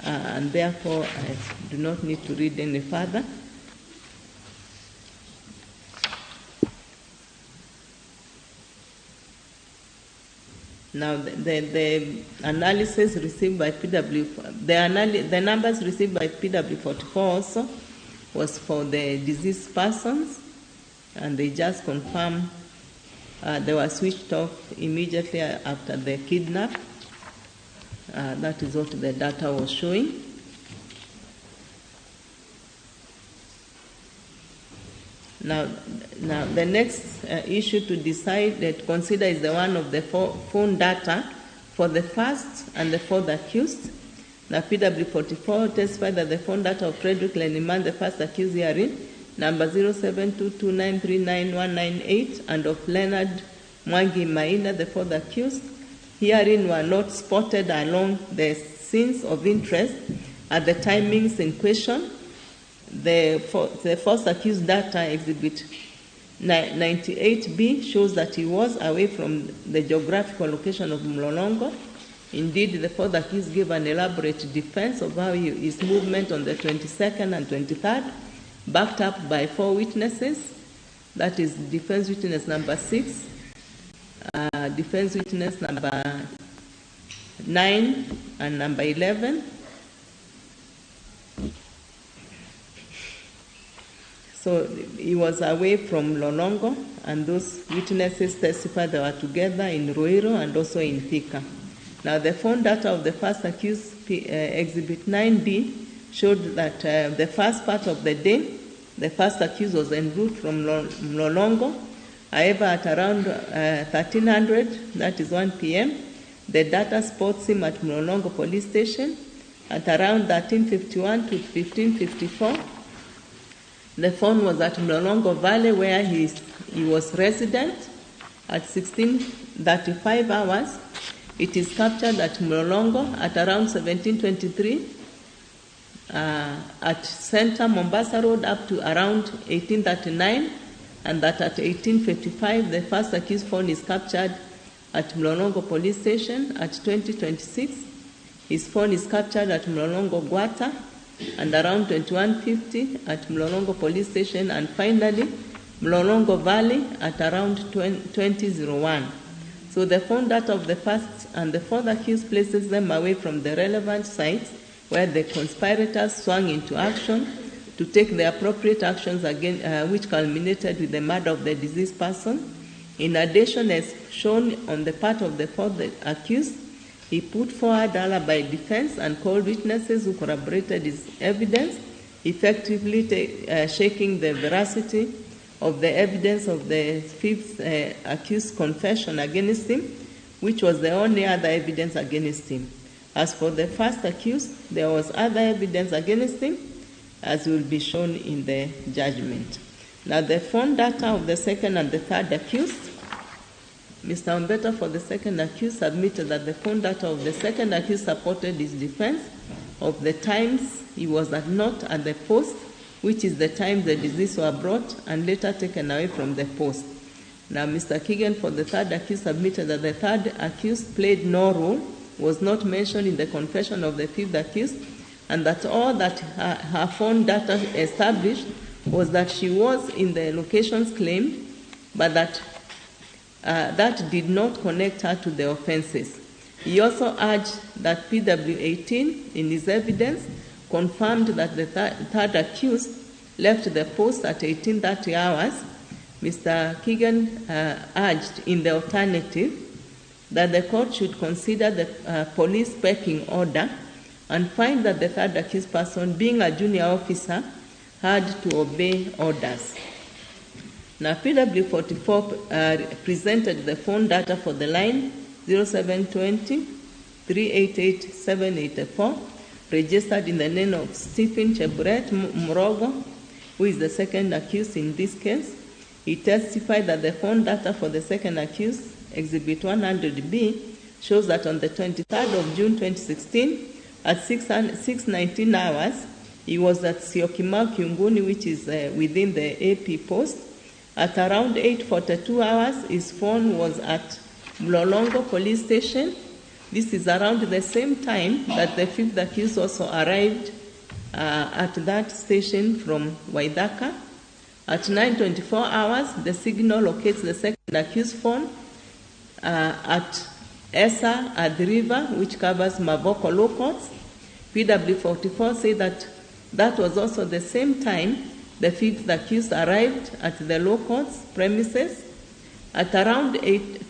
and therefore I do not need to read any further. Now, the analysis received by the numbers received by PW44 also was for the deceased persons, and they just confirmed they were switched off immediately after the kidnap. That is what the data was showing. Now the next issue to consider is the one of the phone data for the first and the fourth accused. Now, PW44 testified that the phone data of Frederick Leniman, the first accused herein, number 0722939198, and of Leonard Mwangi Maina, the fourth accused, herein were not spotted along the scenes of interest at the timings in question. The first accused data exhibit 98B shows that he was away from the geographical location of Mlolongo. Indeed, the fourth accused gave an elaborate defense of how his movement on the 22nd and 23rd, backed up by 4 witnesses. That is defense witness number 6, defense witness number 9, and number 11. So he was away from Lolongo, and those witnesses testified they were together in Ruiru and also in Thika. Now, the phone data of the first accused, Exhibit 9B, showed that the first part of the day, the first accused was en route from Mlolongo. However, at around 1300, that is 1 p.m., the data spots him at Mlolongo police station. At around 1351 to 1554, the phone was at Mlolongo Valley, where he was resident. At 16:35 hours, it is captured at Mlolongo. At around 1723, at Center Mombasa Road up to around 1839, and that at 1855, the first accused phone is captured at Mlolongo police station. At 2026, his phone is captured at Mlolongo Gwata, and around 2150 at Mlolongo police station, and finally Mlolongo Valley at around 2001. So the phone data of the first and the fourth accused places them away from the relevant sites where the conspirators swung into action to take the appropriate actions again, which culminated with the murder of the deceased person. In addition, as shown on the part of the fourth accused, he put forward alibi defense and called witnesses who corroborated his evidence, effectively shaking the veracity of the evidence of the fifth accused confession against him, which was the only other evidence against him. As for the first accused, there was other evidence against him, as will be shown in the judgment. Now, the phone data of the second and the third accused, Mr. Ombeta for the second accused submitted that the phone data of the second accused supported his defense of the times he was not at the post, which is the time the deceased were brought and later taken away from the post. Now, Mr. Keegan for the third accused submitted that the third accused played no role, was not mentioned in the confession of the fifth accused, and that all that her phone data established was that she was in the locations claimed, but that that did not connect her to the offenses. He also urged that PW18 in his evidence confirmed that the third accused left the post at 18:30 hours. Mr. Keegan urged in the alternative that the court should consider the police pecking order and find that the third accused person, being a junior officer, had to obey orders. Now, PW44 presented the phone data for the line 0720 388 784, registered in the name of Stephen Cheburet Mrogo, who is the second accused in this case. He testified that the phone data for the second accused, Exhibit 100B, shows that on the 23rd of June 2016, at 6:19 hours, he was at Syokimau Kiunguni, which is within the AP post. At around 8:42 hours, his phone was at Mlolongo police station. This is around the same time that the fifth accused also arrived at that station from Waidaka. At 9:24 hours, the signal locates the second accused phone at Esa at the river, which covers Mavoko locals. PW44 say that that was also the same time the fifth accused arrived at the locals' premises. At around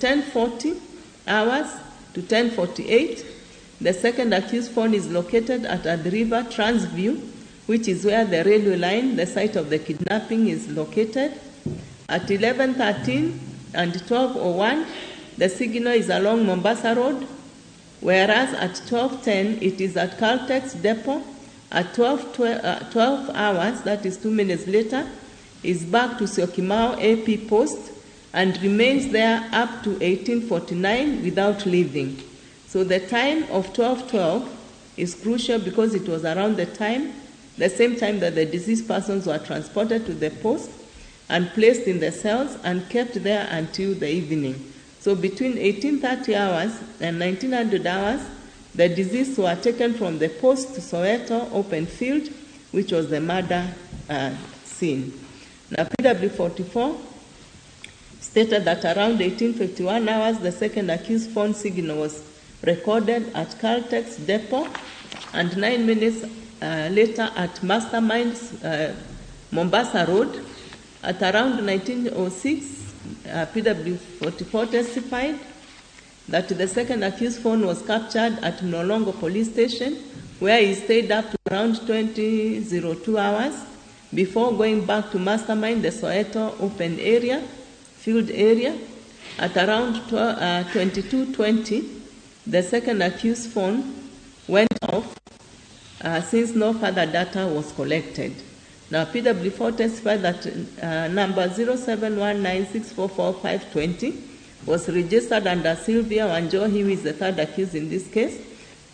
10:40 hours to 10:48, the second accused phone is located at the river Transview, which is where the railway line, the site of the kidnapping, is located. At 11:13 and 12:01, the signal is along Mombasa Road, whereas at 12:10, it is at Caltex Depot. At 12 hours, that is 2 minutes later, is back to Syokimau AP post and remains there up to 18:49 without leaving. So the time of 12:12 is crucial because it was around the same time that the deceased persons were transported to the post and placed in the cells and kept there until the evening. So between 18:30 hours and 1900 hours, the deceased were taken from the post to Soweto open field, which was the murder scene. Now, PW44 stated that around 18:51 hours, the second accused phone signal was recorded at Caltex Depot, and 9 minutes later at Mastermind's Mombasa Road. At around 1906, PW44 testified that the second accused phone was captured at Mlolongo police station, where he stayed up to around 20:02 hours before going back to Mastermind, the Soweto open area, field area. At around 22:20, the second accused phone went off since no further data was collected. Now, PW4 testified that number 0719644520 was registered under Sylvia Wanjohi, who is the third accused in this case.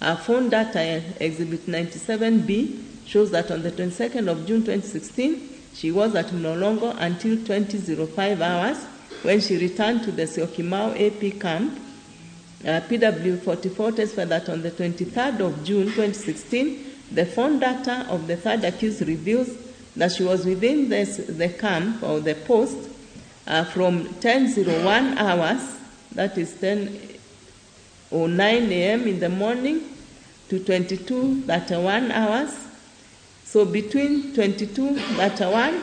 Our phone data, Exhibit 97B, shows that on the 22nd of June 2016, she was at Mlolongo until 20:05 hours when she returned to the Syokimau AP camp. PW44 testified that on the 23rd of June 2016, the phone data of the third accused reveals that she was within the camp or the post from 10:01 hours, that is 10:09 a.m. in the morning, to 22:31 hours. So between 22:31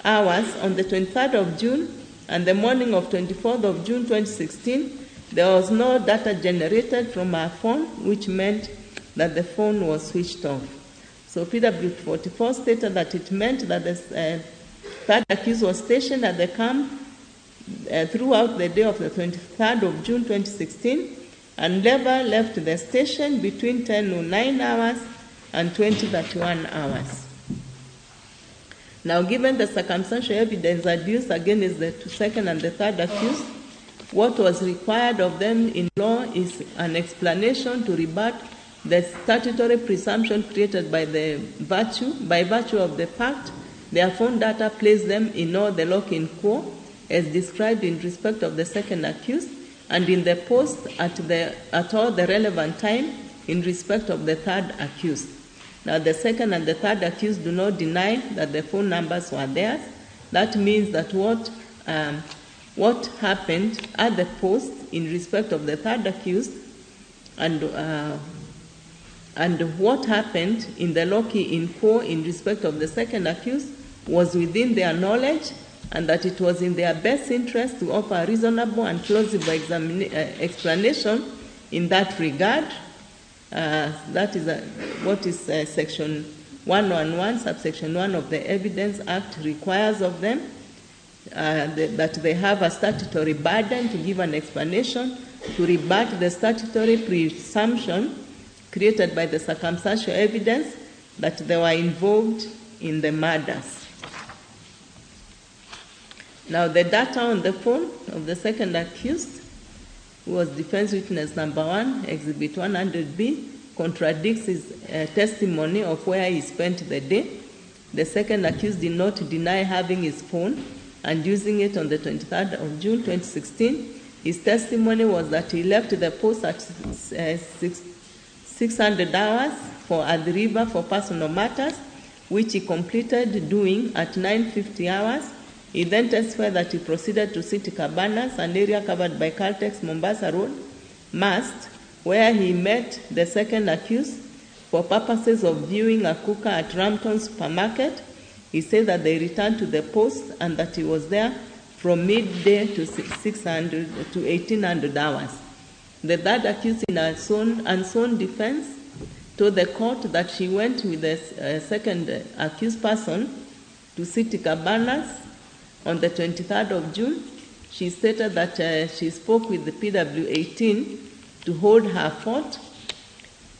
hours on the 23rd of June and the morning of 24th of June 2016, there was no data generated from her phone, which meant that the phone was switched off. So PW44 stated that it meant that the third accused was stationed at the camp throughout the day of the 23rd of June 2016 and never left the station between 10:09 hours and 20:31 hours. Now, given the circumstantial evidence adduced against the second and the third accused, what was required of them in law is an explanation to rebut the statutory presumption created by virtue of the fact their phone data placed them in all the lock-in quo as described in respect of the second accused and in the post at all the relevant time in respect of the third accused. Now, the second and the third accused do not deny that the phone numbers were theirs. That means that what happened at the post in respect of the third accused and what happened in the lock-in quo in respect of the second accused was within their knowledge, and that it was in their best interest to offer a reasonable and plausible explanation in that regard. That is what is Section 111, subsection 1 of the Evidence Act requires of them, that they have a statutory burden to give an explanation to rebut the statutory presumption created by the circumstantial evidence that they were involved in the murders. Now, the data on the phone of the second accused, who was defense witness number 1, Exhibit 100B, contradicts his testimony of where he spent the day. The second accused did not deny having his phone and using it on the 23rd of June 2016. His testimony was that he left the post at 600 hours for Athi River for personal matters, which he completed doing at 9:50 hours. He then testified that he proceeded to City Cabanas, an area covered by Caltex Mombasa Road, Mast, where he met the second accused for purposes of viewing a cooker at Rampton Supermarket. He said that they returned to the post and that he was there from midday to 600 to 1800 hours. The third accused, in her unsworn defense, told the court that she went with the second accused person to City Cabanas on the 23rd of June. She stated that she spoke with the PW18 to hold her fort.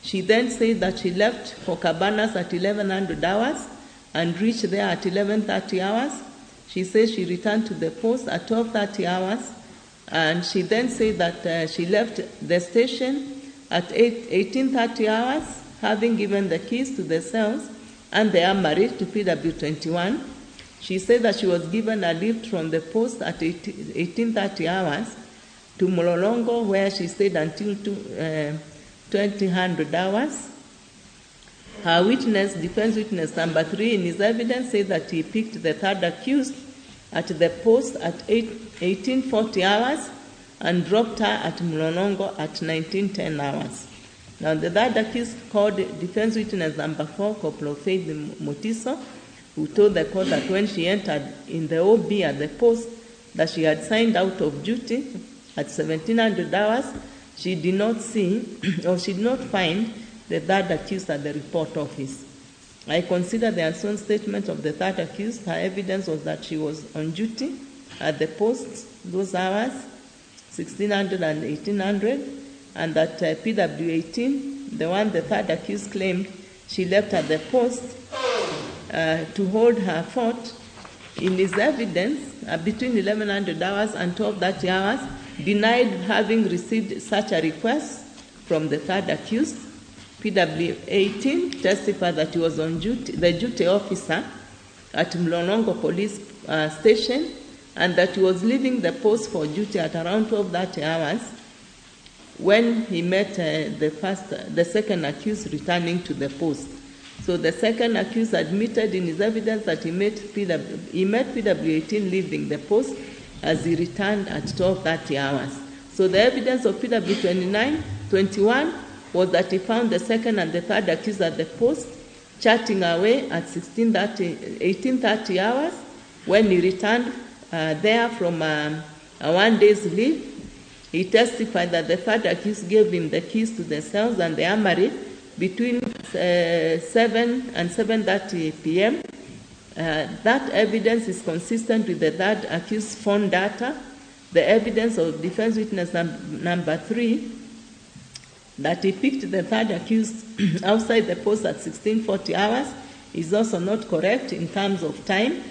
She then said that she left for Cabanas at 1100 hours and reached there at 11:30 hours. She says she returned to the post at 12:30 hours, and she then said that she left the station at 18:30 hours, having given the keys to the cells and the armory to PW21. She said that she was given a lift from the post at 18:30 hours to Mlolongo, where she stayed until 2000 hours. Her witness, defense witness number 3, in his evidence said that he picked the third accused at the post at 18:40 hours and dropped her at Mlolongo at 19:10 hours. Now, the third accused called defense witness number 4, Corporal Faith Mutiso, who told the court that when she entered in the OB at the post that she had signed out of duty at 1700 hours, she did not see or she did not find the third accused at the report office. I consider the unsworn statement of the third accused. Her evidence was that she was on duty at the post those hours, 1600 and 1800, and that PW18, the one the third accused claimed she left at the post to hold her fort, in his evidence between 1100 hours and 12:30 hours, denied having received such a request from the third accused. PW18 testified that he was on duty, the duty officer at Mlolongo Police Station, and that he was leaving the post for duty at around 12:30 hours when he met the second accused returning to the post. So the second accused admitted in his evidence that he met PW18 leaving the post as he returned at 12:30 hours. So the evidence of PW21 was that he found the second and the third accused at the post chatting away at 18:30 hours when he returned there from a one-day's leave. He testified that the third accused gave him the keys to the cells and the armory between 7 and 7:30 p.m. That evidence is consistent with the third accused's phone data The evidence of defense witness number 3, that he picked the third accused outside the post at 1640 hours, is also not correct in terms of time.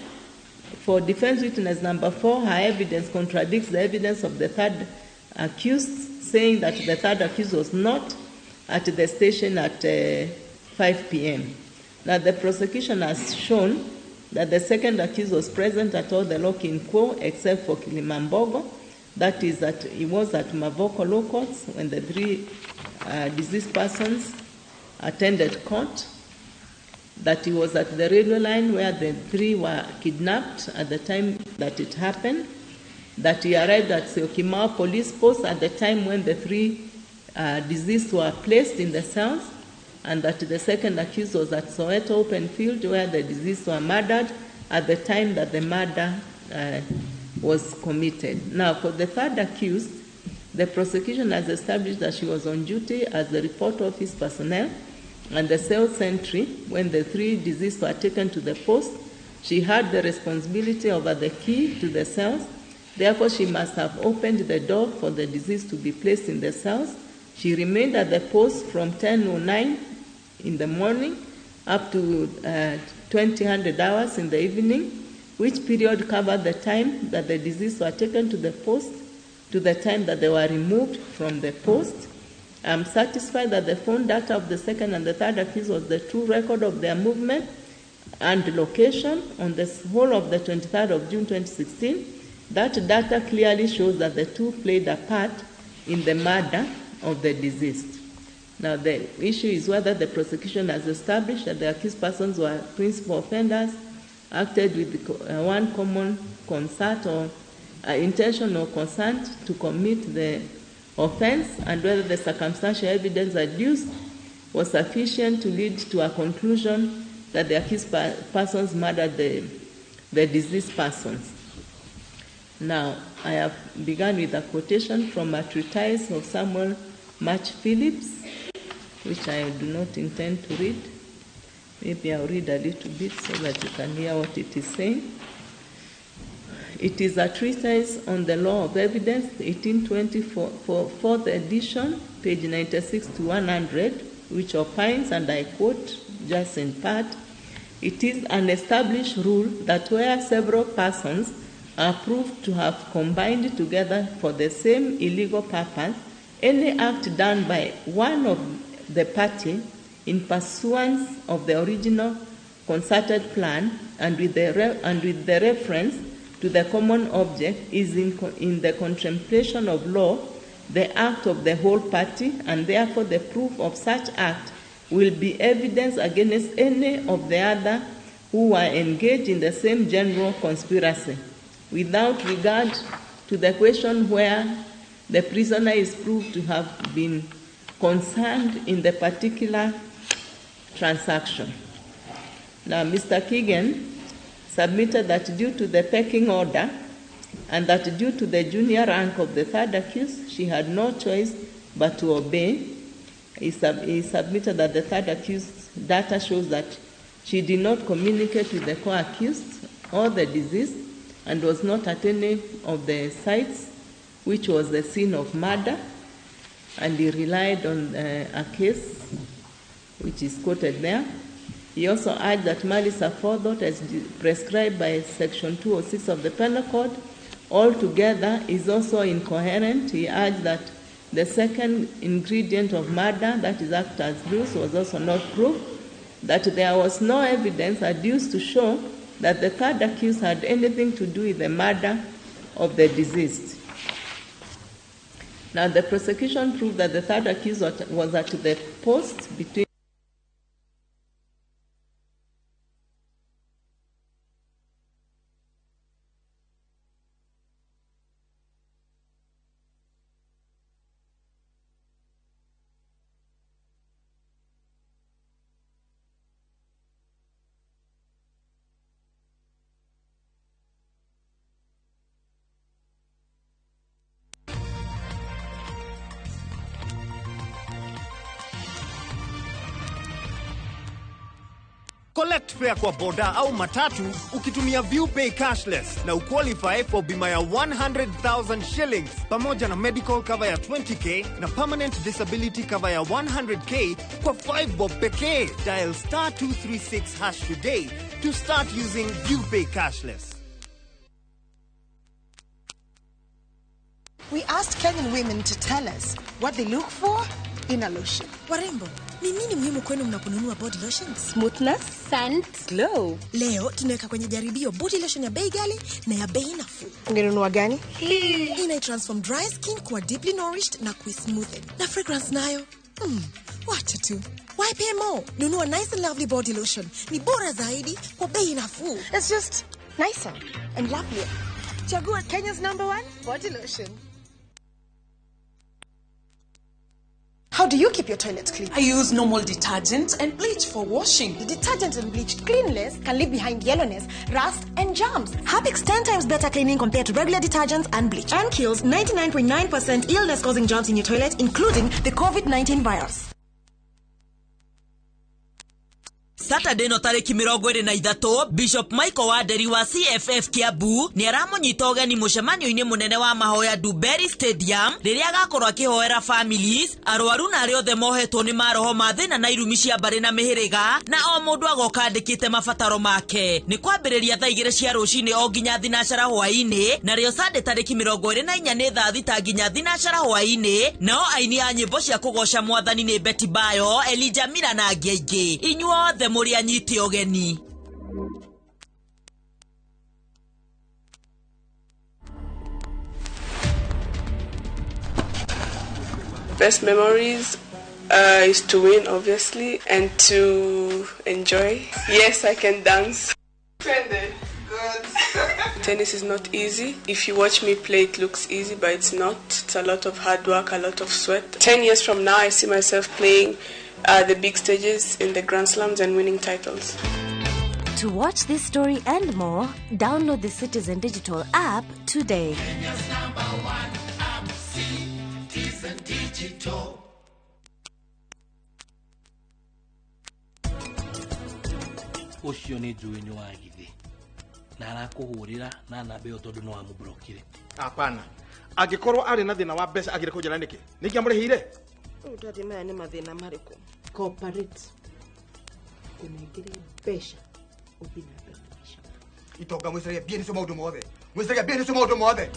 For defense witness number 4, her evidence contradicts the evidence of the third accused, saying that the third accused was not at the station at 5 p.m. Now, the prosecution has shown that the second accused was present at all the lock-in quo except for Kilimambogo. That is, that he was at Mavoko Law Courts when the 3 deceased persons attended court, that he was at the railway line where the 3 were kidnapped at the time that it happened, that he arrived at Syokimau police post at the time when the 3 deceased were placed in the cells, and that the second accused was at Soweto open field where the deceased were murdered at the time that the murder was committed. Now, for the third accused, the prosecution has established that she was on duty as the report office personnel and the cell sentry when the 3 deceased were taken to the post. She had the responsibility over the key to the cells. Therefore, she must have opened the door for the deceased to be placed in the cells. She remained at the post from 10:09 in the morning up to 2000 hours in the evening, which period covered the time that the deceased were taken to the post to the time that they were removed from the post. I'm satisfied that the phone data of the second and the third accused was the true record of their movement and location on the whole of the 23rd of June 2016. That data clearly shows that the 2 played a part in the murder of the deceased. Now, the issue is whether the prosecution has established that the accused persons were principal offenders, acted with one common concert or intentional consent to commit the offense, and whether the circumstantial evidence adduced was sufficient to lead to a conclusion that the accused persons murdered the deceased persons. Now, I have begun with a quotation from a treatise of Samuel March Phillips, which I do not intend to read. Maybe I'll read a little bit so that you can hear what it is saying. It is a treatise on the law of evidence, 1824, 4th edition, page 96 to 100, which opines, and I quote just in part, "It is an established rule that where several persons are proved to have combined together for the same illegal purpose, any act done by one of the party in pursuance of the original concerted plan and with the reference to the common object is in the contemplation of law the act of the whole party, and therefore the proof of such act will be evidence against any of the other who were engaged in the same general conspiracy, without regard to the question where the prisoner is proved to have been concerned in the particular transaction." Now, Mr. Keegan submitted that due to the pecking order and that due to the junior rank of the third accused, she had no choice but to obey. He submitted that the third accused data shows that she did not communicate with the co-accused or the deceased and was not at any of the sites which was the scene of murder, and he relied on a case which is quoted there. He also urged that malice aforethought, as prescribed by Section 206 of the Penal Code, altogether is also incoherent. He urged that the second ingredient of murder, that is actus reus, was also not proved, that there was no evidence adduced to show that the third accused had anything to do with the murder of the deceased. Now, the prosecution proved that the third accused was at the post between Collect fare kwa boda au matatu ukitumia ViewPay cashless na uqualify for bima ya 100,000 shillings pamoja na medical cover ya 20k na permanent disability cover ya 100k kwa 5 bob pekee. Dial *236# today to start using ViewPay cashless. We asked Kenyan women to tell us what they look for in a lotion. Warembo, ni nini muhimu kwenu mnaponunua body lotions? Smoothness, scent, glow. Leo tunaweka kwenye jaribio body lotion ya bei ghali na ya bei nafuu. Ungenunua gani? Ina transform dry skin kuwa deeply nourished na smoothed. Na fragrance nayo. Wacha tu. Why pay more? Nunua nice and lovely body lotion. Ni bora zaidi kwa bei nafuu. It's just nicer and lovelier. Chagua Kenya's #1 body lotion. How do you keep your toilets clean? I use normal detergent and bleach for washing. The detergent and bleach cleanless can leave behind yellowness, rust, and germs. Harpic's 10 times better cleaning compared to regular detergents and bleach. And kills 99.9% illness-causing germs in your toilet, including the COVID-19 virus. Saturday no tariki 23 Bishop Michael Waderi wa CFF Kiambu ni aramonyita ugeni mucemanio-ini munene wa mahoya Duberry Stadium riria agakorwo akihoera families arwaru na ariothe mohetwo ni maroho ma thina na irumi cia mbari na mihiriga na o mundu agoka andikite mabataro make ni kwambiriria thaa 2 cia rucini o nginya thinacara hwaini na rio Sunday tariki 24 ni thaa 6 nginya thinacara hwaini nao aini a nyimbo cia kugoca mwathani ni Betty Bayo, Elijah Mira na angĩ aingĩ. Inyuothe muri anyiti ogeni. Best memories is to win, obviously, and to enjoy. Yes, I can dance. Good. Tennis is not easy. If you watch me play, it looks easy, but it's not. It's a lot of hard work, a lot of sweat. 10 years from now, I see myself playing the big stages in the Grand Slams and winning titles. To watch this story and more, download the Citizen Digital app today. Kenya's #1 app, Citizen Digital. Ucio ni njui ni wagithi na arakuhurira na nabe otondu no amubrokire. Hapana, agikorwo ari na thina wa mbeca agire kujira niki nikiamurihire Utati maya ni mathina mariko. Cooperate. Kunengire besha. Ubina besha. Itoka mwisaria bia niso maudu mothe. Mwisaria bia niso maudu mothe.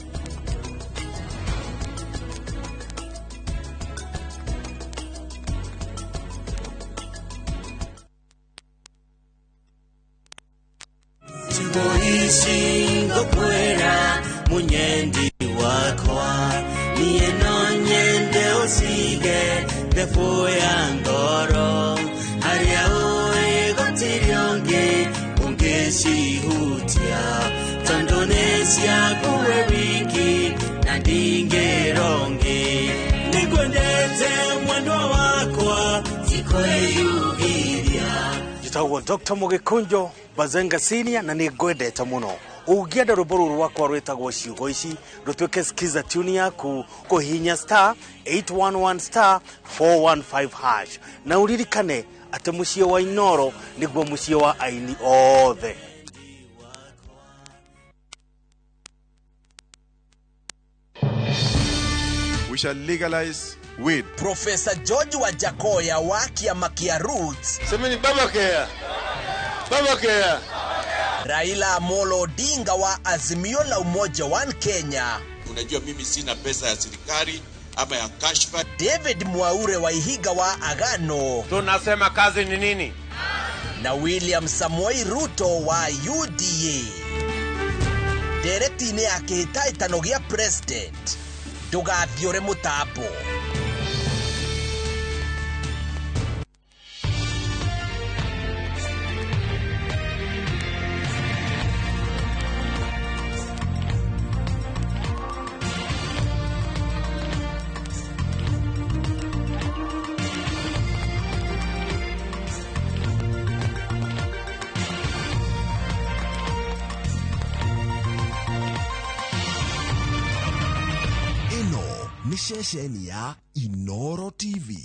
Tuboishi ngokwera munyendi wakwa niye nonyende usige defo ya ngoro haria uwe gotirionge ungeshihutia tondonesia kuwe wiki na ndingeronge nikwendete mwendo wakwa zikoeyugiria. Jitagwo Dr. Mugikunjo Bazenga Senior na nigwendete muno. Ugienda rwimbo ruru rwakwa rwitagwo ciugo ici rutwike skiza tune yaku kuhinya *811 *415# na uririkane ate mucie wa Inoro niguo mucie wa aini othe. We shall legalize weed. Professor George Wajakoya wa kiama kia Roots. Semeni Baba Kea. Baba Kea. Raila Amolo Odinga wa Azimio la Umoja One Kenya. Unajua mimi sina pesa ya serikali ama ya kashfa. David Mwaure wa Ihiga wa Agano. Tunasema kazi ni nini? Na William Samoei Ruto wa UDA. Dereti ni akihita itanogia president. Tugathiore mutapo. Ni shesheni ya Inoro TV.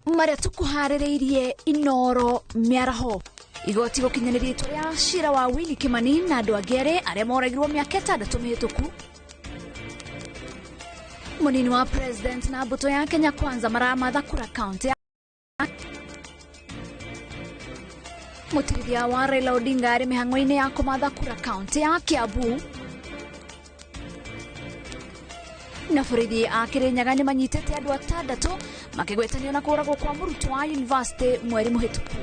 maria tukuharireirie Inoro miaraho igoti gukinyaniria itua ria cira wa Willy Kimani na andu angere aria moragirwo miaka 6 mihituku. Munini wa president na mbuto ya Kenya Kwanza maramatha Kura County. Mutirithia wa Raila Odinga ari mihang'o-ini ya kumatha Kura County ya Kiambu. Na borithi a Kirinyaga ni manyitete andu 6 makigwetanio na kuragwo kwa mũrutwo wa university mweri muhituku.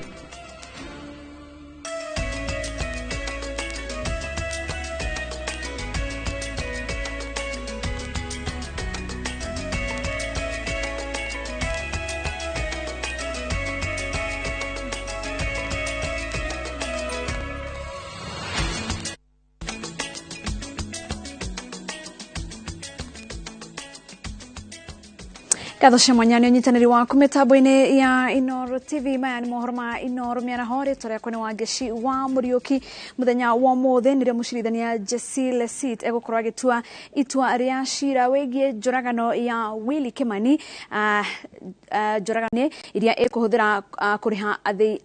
Katho shemanyani onyitaniri waku mitambo-ini ya Inoro TV maya ni mohoro ma Inoro miarahore tore kone wa Geshi wa Muriuki muthenya wa mothe nire mucirithania Jesse Lesit egukorwo agitua itua ria cira wegie njoragano ya Willy Kimani njoragano iria ikuhuthira kuriha athii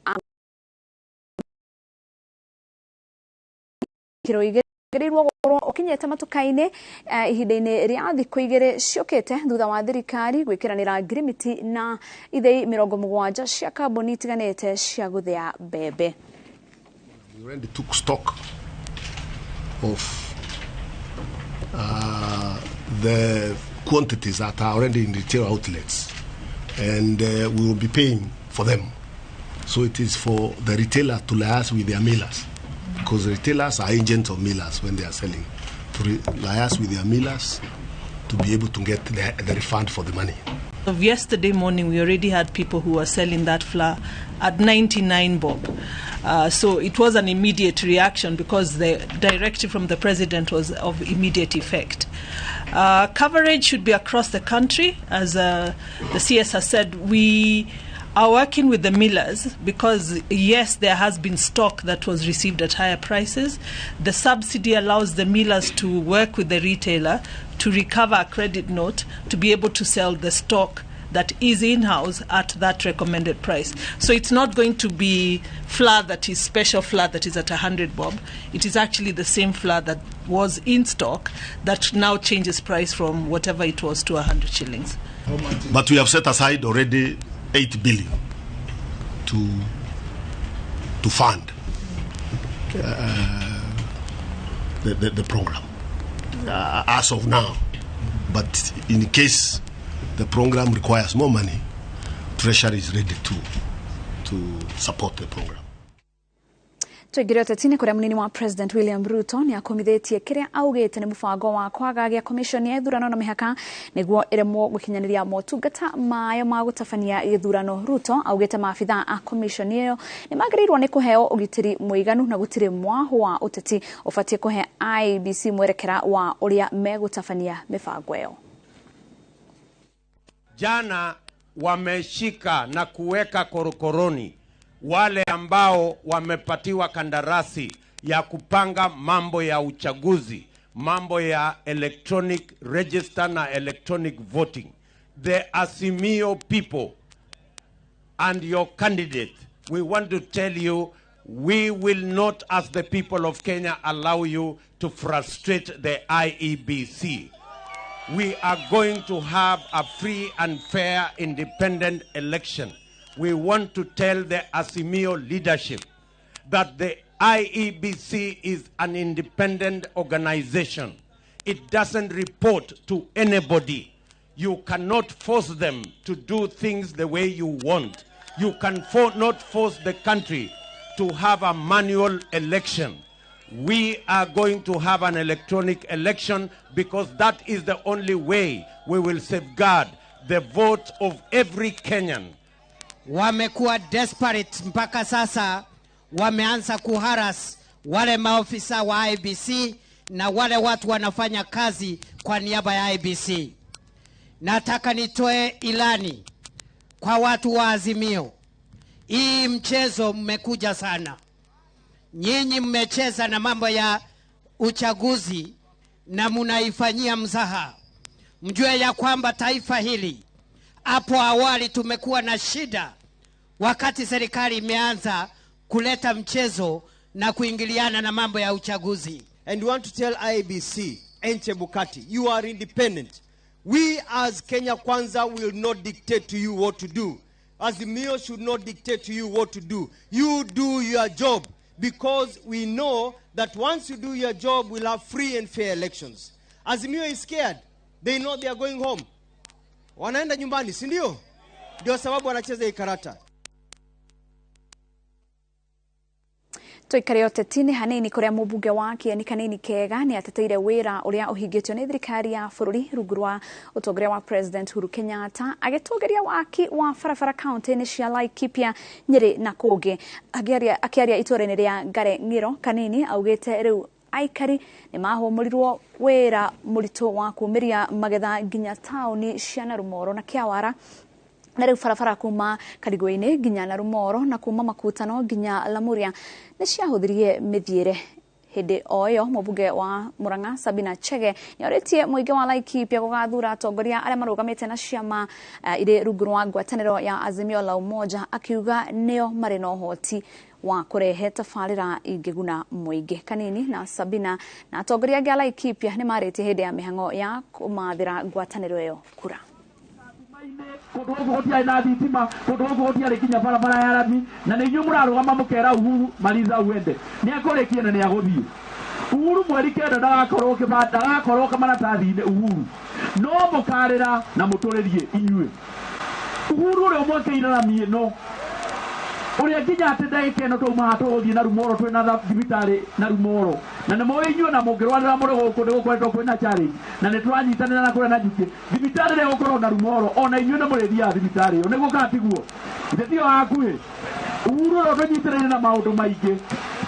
kiroige gerirwo gũkorwo ũkinyete matuka-inĩ ihinda-inĩ rĩa thikũ 2 ciũkĩte thutha wa thirikari gwĩkĩranĩra ngirimiti na ithei 70 cia kambuni itiganĩte cia gũthĩa mbembe. We already took stock of the quantities that are already in retail outlets, and we will be paying for them. So it is for the retailer to liaise with their millers, because retailers are agents of millers when they are selling, to liaise with their millers to be able to get the refund for the money. Of yesterday morning, we already had people who were selling that flour at 99 bob. So it was an immediate reaction because the directive from the president was of immediate effect. Coverage should be across the country. As the CS has said, we are working with the millers because, yes, there has been stock that was received at higher prices. The subsidy allows the millers to work with the retailer to recover a credit note to be able to sell the stock that is in-house at that recommended price. So it's not going to be flour that is special flour that is at 100 bob. It is actually the same flour that was in stock that now changes price from whatever it was to 100 shillings. But we have set aside already 8 billion to fund the program as of now. But in case the program requires more money, Treasury is ready to support the program. Tuigire tetine kuria munini wa President William Ruto ni akomithetie kiria augite ni mubango wa kwagagia commission ya ithurano na mihaka niguo iremwo gukinyaniria motungata mayo ma gutabania githurano. Ruto augite maabitha a commission iyo ni magiriirwo ni kuheo ugitiri muiganu na gutire mwaho wa uteti ufatie kuhe IEBC mwerekera wa uria megutabania mibango iyo. Jana wameshika na kuweka korokoroni wale ambao wamepatiwa kandarasi ya kupanga mambo ya uchaguzi, mambo ya electronic register na electronic voting. The Azimio people and your candidate, we want to tell you, we will not, as the people of Kenya, allow you to frustrate the IEBC. We are going to have a free and fair independent election. We want to tell the Azimio leadership that the IEBC is an independent organization. It doesn't report to anybody. You cannot force them to do things the way you want. You not force the country to have a manual election. We are going to have an electronic election because that is the only way we will safeguard the vote of every Kenyan. Wamekuwa desperate mpaka sasa, wameanza kuharas wale maofisa wa IEBC na wale watu wanafanya kazi kwa niaba ya IEBC. Nataka nitoe ilani kwa watu wa Azimio. Hii mchezo mmekuja sana. Nyinyi mmecheza na mambo ya uchaguzi na munaifanyia mzaha. Mjue ya kwamba taifa hili Hapo awali tumekuwa na shida wakati serikali imeanza kuleta mchezo na kuingiliana na mambo ya uchaguzi. And we want to tell IEBC and Chebukati, you are independent. We as Kenya Kwanza will not dictate to you what to do. Azimio should not dictate to you what to do. You do your job, because we know that once you do your job, we'll have free and fair elections. Azimio is scared. They know they are going home. Wanaenda nyumbani, si ndio? Ndio sababu wanacheza hii karata. Tuikare ũtetini hanini kuria mũmbunge wa Kieni Kanini Kega nĩ ateteire wĩra ũrĩa ũhingĩtio nĩ thirikari ya bũrũri rungu rwa ũtongoria wa President Uhuru Kenyatta agĩtũgĩria waki wa barabara kaunti-inĩ cia Laikipia, Nyeri na kũngĩ. Akĩaria itũũra-inĩ rĩa Ngare Ng'iro, Kanini augĩte rĩu aikari nĩ mahũmũrirwo wĩra mũritũ wa kumĩria magetha nginya taũni cia Narumoro na Kiawara, na rĩu barabara kuma Karigũ-inĩ nginya Narumoro na kuma Makutano nginya Lamuria nĩ ciahũthirie mĩthiĩre. Hĩndĩ o ĩyo mũmbunge wa Murang'a Sabina Chege nĩorĩtie mũingĩ wa Laikipia gũgathura atongoria arĩa marũgamĩte na ciama irĩ rungu rwa ngwatanĩro ya Azimio la Umoja, akiuga nĩo marĩ na ũhoti wa kũrehe tabarĩra ingĩguna mũingĩ. Kanini na Sabina na atongoria angĩ a Laikipia nĩ marĩtie hĩndĩ ya mĩhang'o ya kũmathĩra ngwatanĩro ĩyo kura. Kutoka na thitima, kutoka kinya barabara ya rami, na nĩ inyuĩ mũrarũgama mũkera Uhuru Maliza uende nĩ akũrĩkie na nĩ agũthiĩ. Uhuru mweri kenda ndagakorwo kamaratathi-inĩ. Uhuru no mũkarĩra na mũtũrĩrie inyuĩ. Uhuru ũrĩa ũmwekeire rami ĩno ũrĩa nginya atĩ ndagĩka ĩno twauma tũgũthiĩ Narumoro twĩna thibitarĩ Narumoro, na nĩ mũĩ inyuĩ na mũngĩrwarĩra mũrĩ gũkũ nĩ gũkoretwo kwĩna challenge na nĩ tũranyitanĩra na kũrĩa na njukĩ thibitarĩ ĩrĩa gũkorwo Narumoro, ona inyuĩ nĩ mũrĩthiaga thibitarĩ ĩyo nĩguo katiguo thĩtio hakuhĩ. Uhuru ũrĩa tũnyitĩrĩire na maũndũ maingĩ.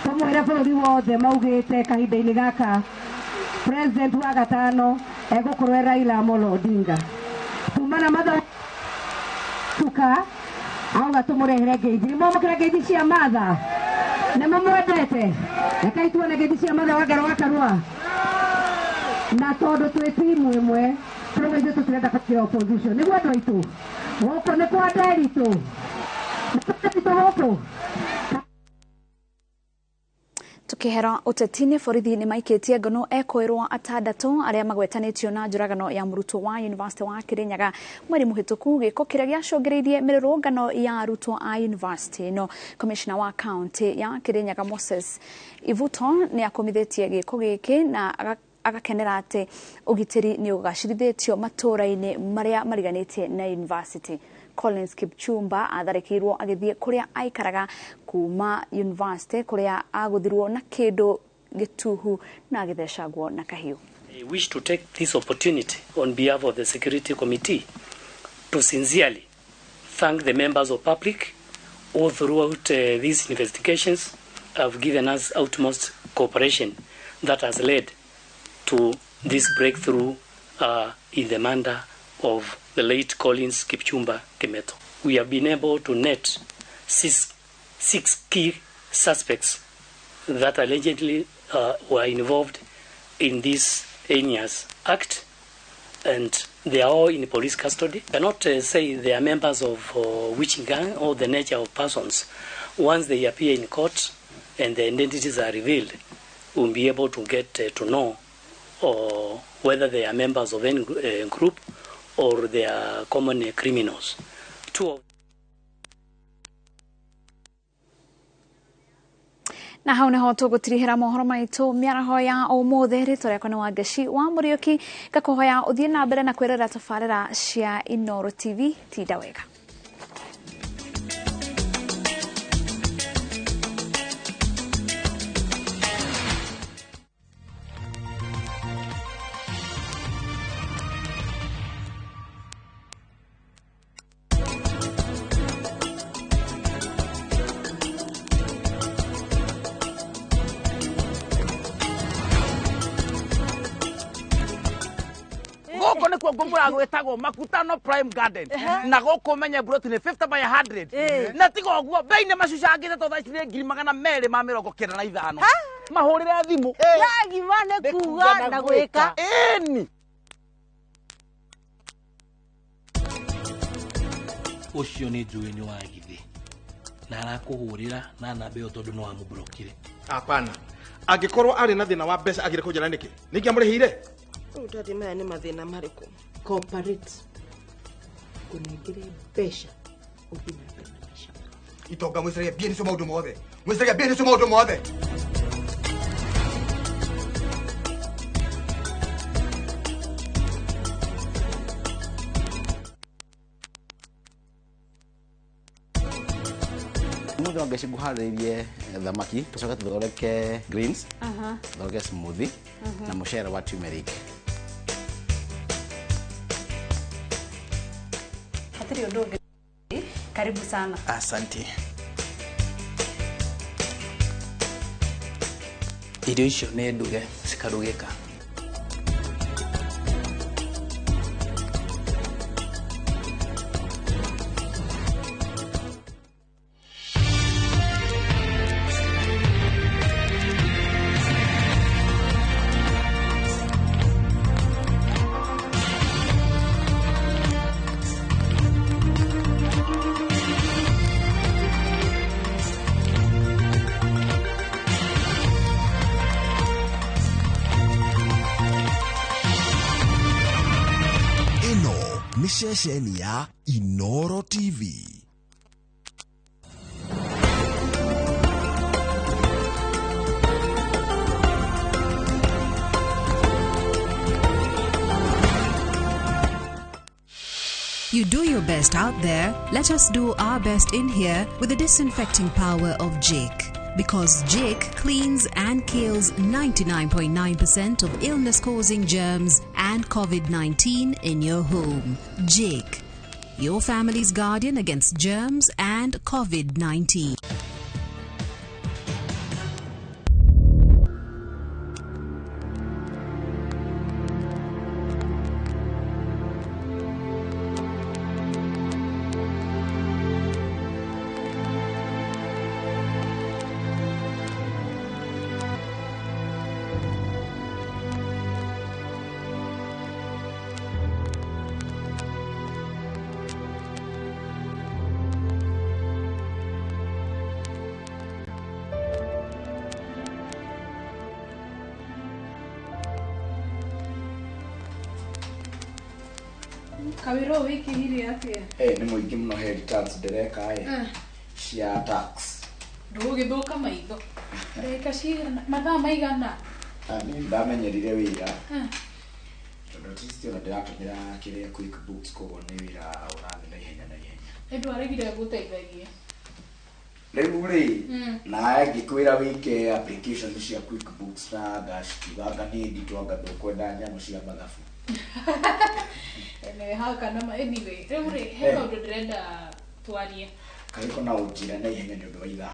Tũmwĩre bũrũri wothe maugĩte kahinda-inĩ gaka President wa gatano egũkorwo Raila Amolo Odinga. Tumana matha tuka auga tũmũrehere ngeithi. Nĩmwamũkĩra ngeithi cia matha? Nĩmũmwendete? Rekei tuone ngeithi cia matha wa Ngero wa Karua. Na tondũ twĩ timu ĩmwe tũrauga ithuĩ tũtirenda kũrĩa opposition. Nĩguo andũ aitũ gũkũ nĩ kwa Nderitu. Tukihera ũtetini, borithi nĩ maikĩtie ngono ekũĩrwo atandatũ arĩa magwetanĩtio na njũragano ya mũrutwo wa University wa Kirinyaga mweri mũhĩtũku, gĩko kĩrĩa gĩacũngĩrĩirie mĩrũrũngano ya arutwo a university ĩno. Commissioner wa county ya Kirinyaga Moses Ivuto nĩ akomithĩtie gĩko gĩkĩ na agakenera atĩ ũgitĩri nĩ ũgacĩrithĩtio matũũra-inĩ marĩa mariganĩtie na university. Collins Kipchumba atharĩkĩirwo agĩthiĩ kũrĩa aikaraga kuma university, kũrĩa agũthirwo na kĩndũ gĩtuhu na agĩthecagwo na kahiũ. I wish to take this opportunity on behalf of the Security Committee to sincerely thank the members of public all throughout these investigations have given us utmost cooperation that has led to this breakthrough in the matter of the late Collins Kipchumba Kimeto. We have been able to net six key suspects that allegedly were involved in this heinous act, and they are all in police custody. I cannot say they are members of which gang or the nature of persons. Once they appear in court and the identities are revealed, we'll be able to get to know whether they are members of any group or they are common criminals. Na hau nĩho tũgũtirihĩra mohoro maitũ mĩaraho ya ũmũthĩ. Rĩtwa rĩakwa nĩ Wangeci wa Mũriũki, ngakũhoya ũthiĩ na mbere na kwĩrorera tabarĩra cia Inooro TV. Tinda wega. Gwetagwo Makutano Prime Garden na gũkũ menye buroti nĩ 50 by 100 na tiga ũguo bei nĩ macucangĩte to thaicire 295 mahũrĩre thimũ yagima nĩ kuga na gwĩka ĩni ucio ni njui ni wagithi na arakuhurira na namba yo tondu no amublokire. Hapana. Angikorwo ari na thina wa mbeca agire kujana niki? Niki amurihire? Utati maya ni mathina mariku. Corporate. Kunengire mbeca. Ubina mbeca. Itonga mwisaria bien so maundu mothe. Mwisaria bien so maundu mothe. Muda ngeci guharirie thamaki tucoke tuthondeke greens tuthondeke smoothie na mucere wa turmeric. Hatari undu karibu sana. Asante. Irio icio nĩ nduge cikarugĩka. Shesheni ya Inoro TV. You do your best out there. Let us do our best in here with the disinfecting power of Jake. Because Jake cleans and kills 99.9% of illness-causing germs and COVID-19 in your home. Jake, your family's guardian against germs and COVID-19. Kawiro wiki hili yake. Ni muingi muno he returns ndireka cia tax. Ndugithuka maitho. Ndeka cia mathaa maigana. Ni ndamenyerire wira. Tondu tistio na ndiratumira kiria QuickBooks koguo ni wira urathi na ihenya na ihenya. Ndu aregire guteithagia. Riu ri na ngikwira wike application cia QuickBooks na gashikiga nindi twanga kwenda nyamũ cia mathabu. Haka nama anyway. Riu ri he maundu ndirenda twarie. Kaiko na ujira na ihenya nĩ ũndũ wa ithaa.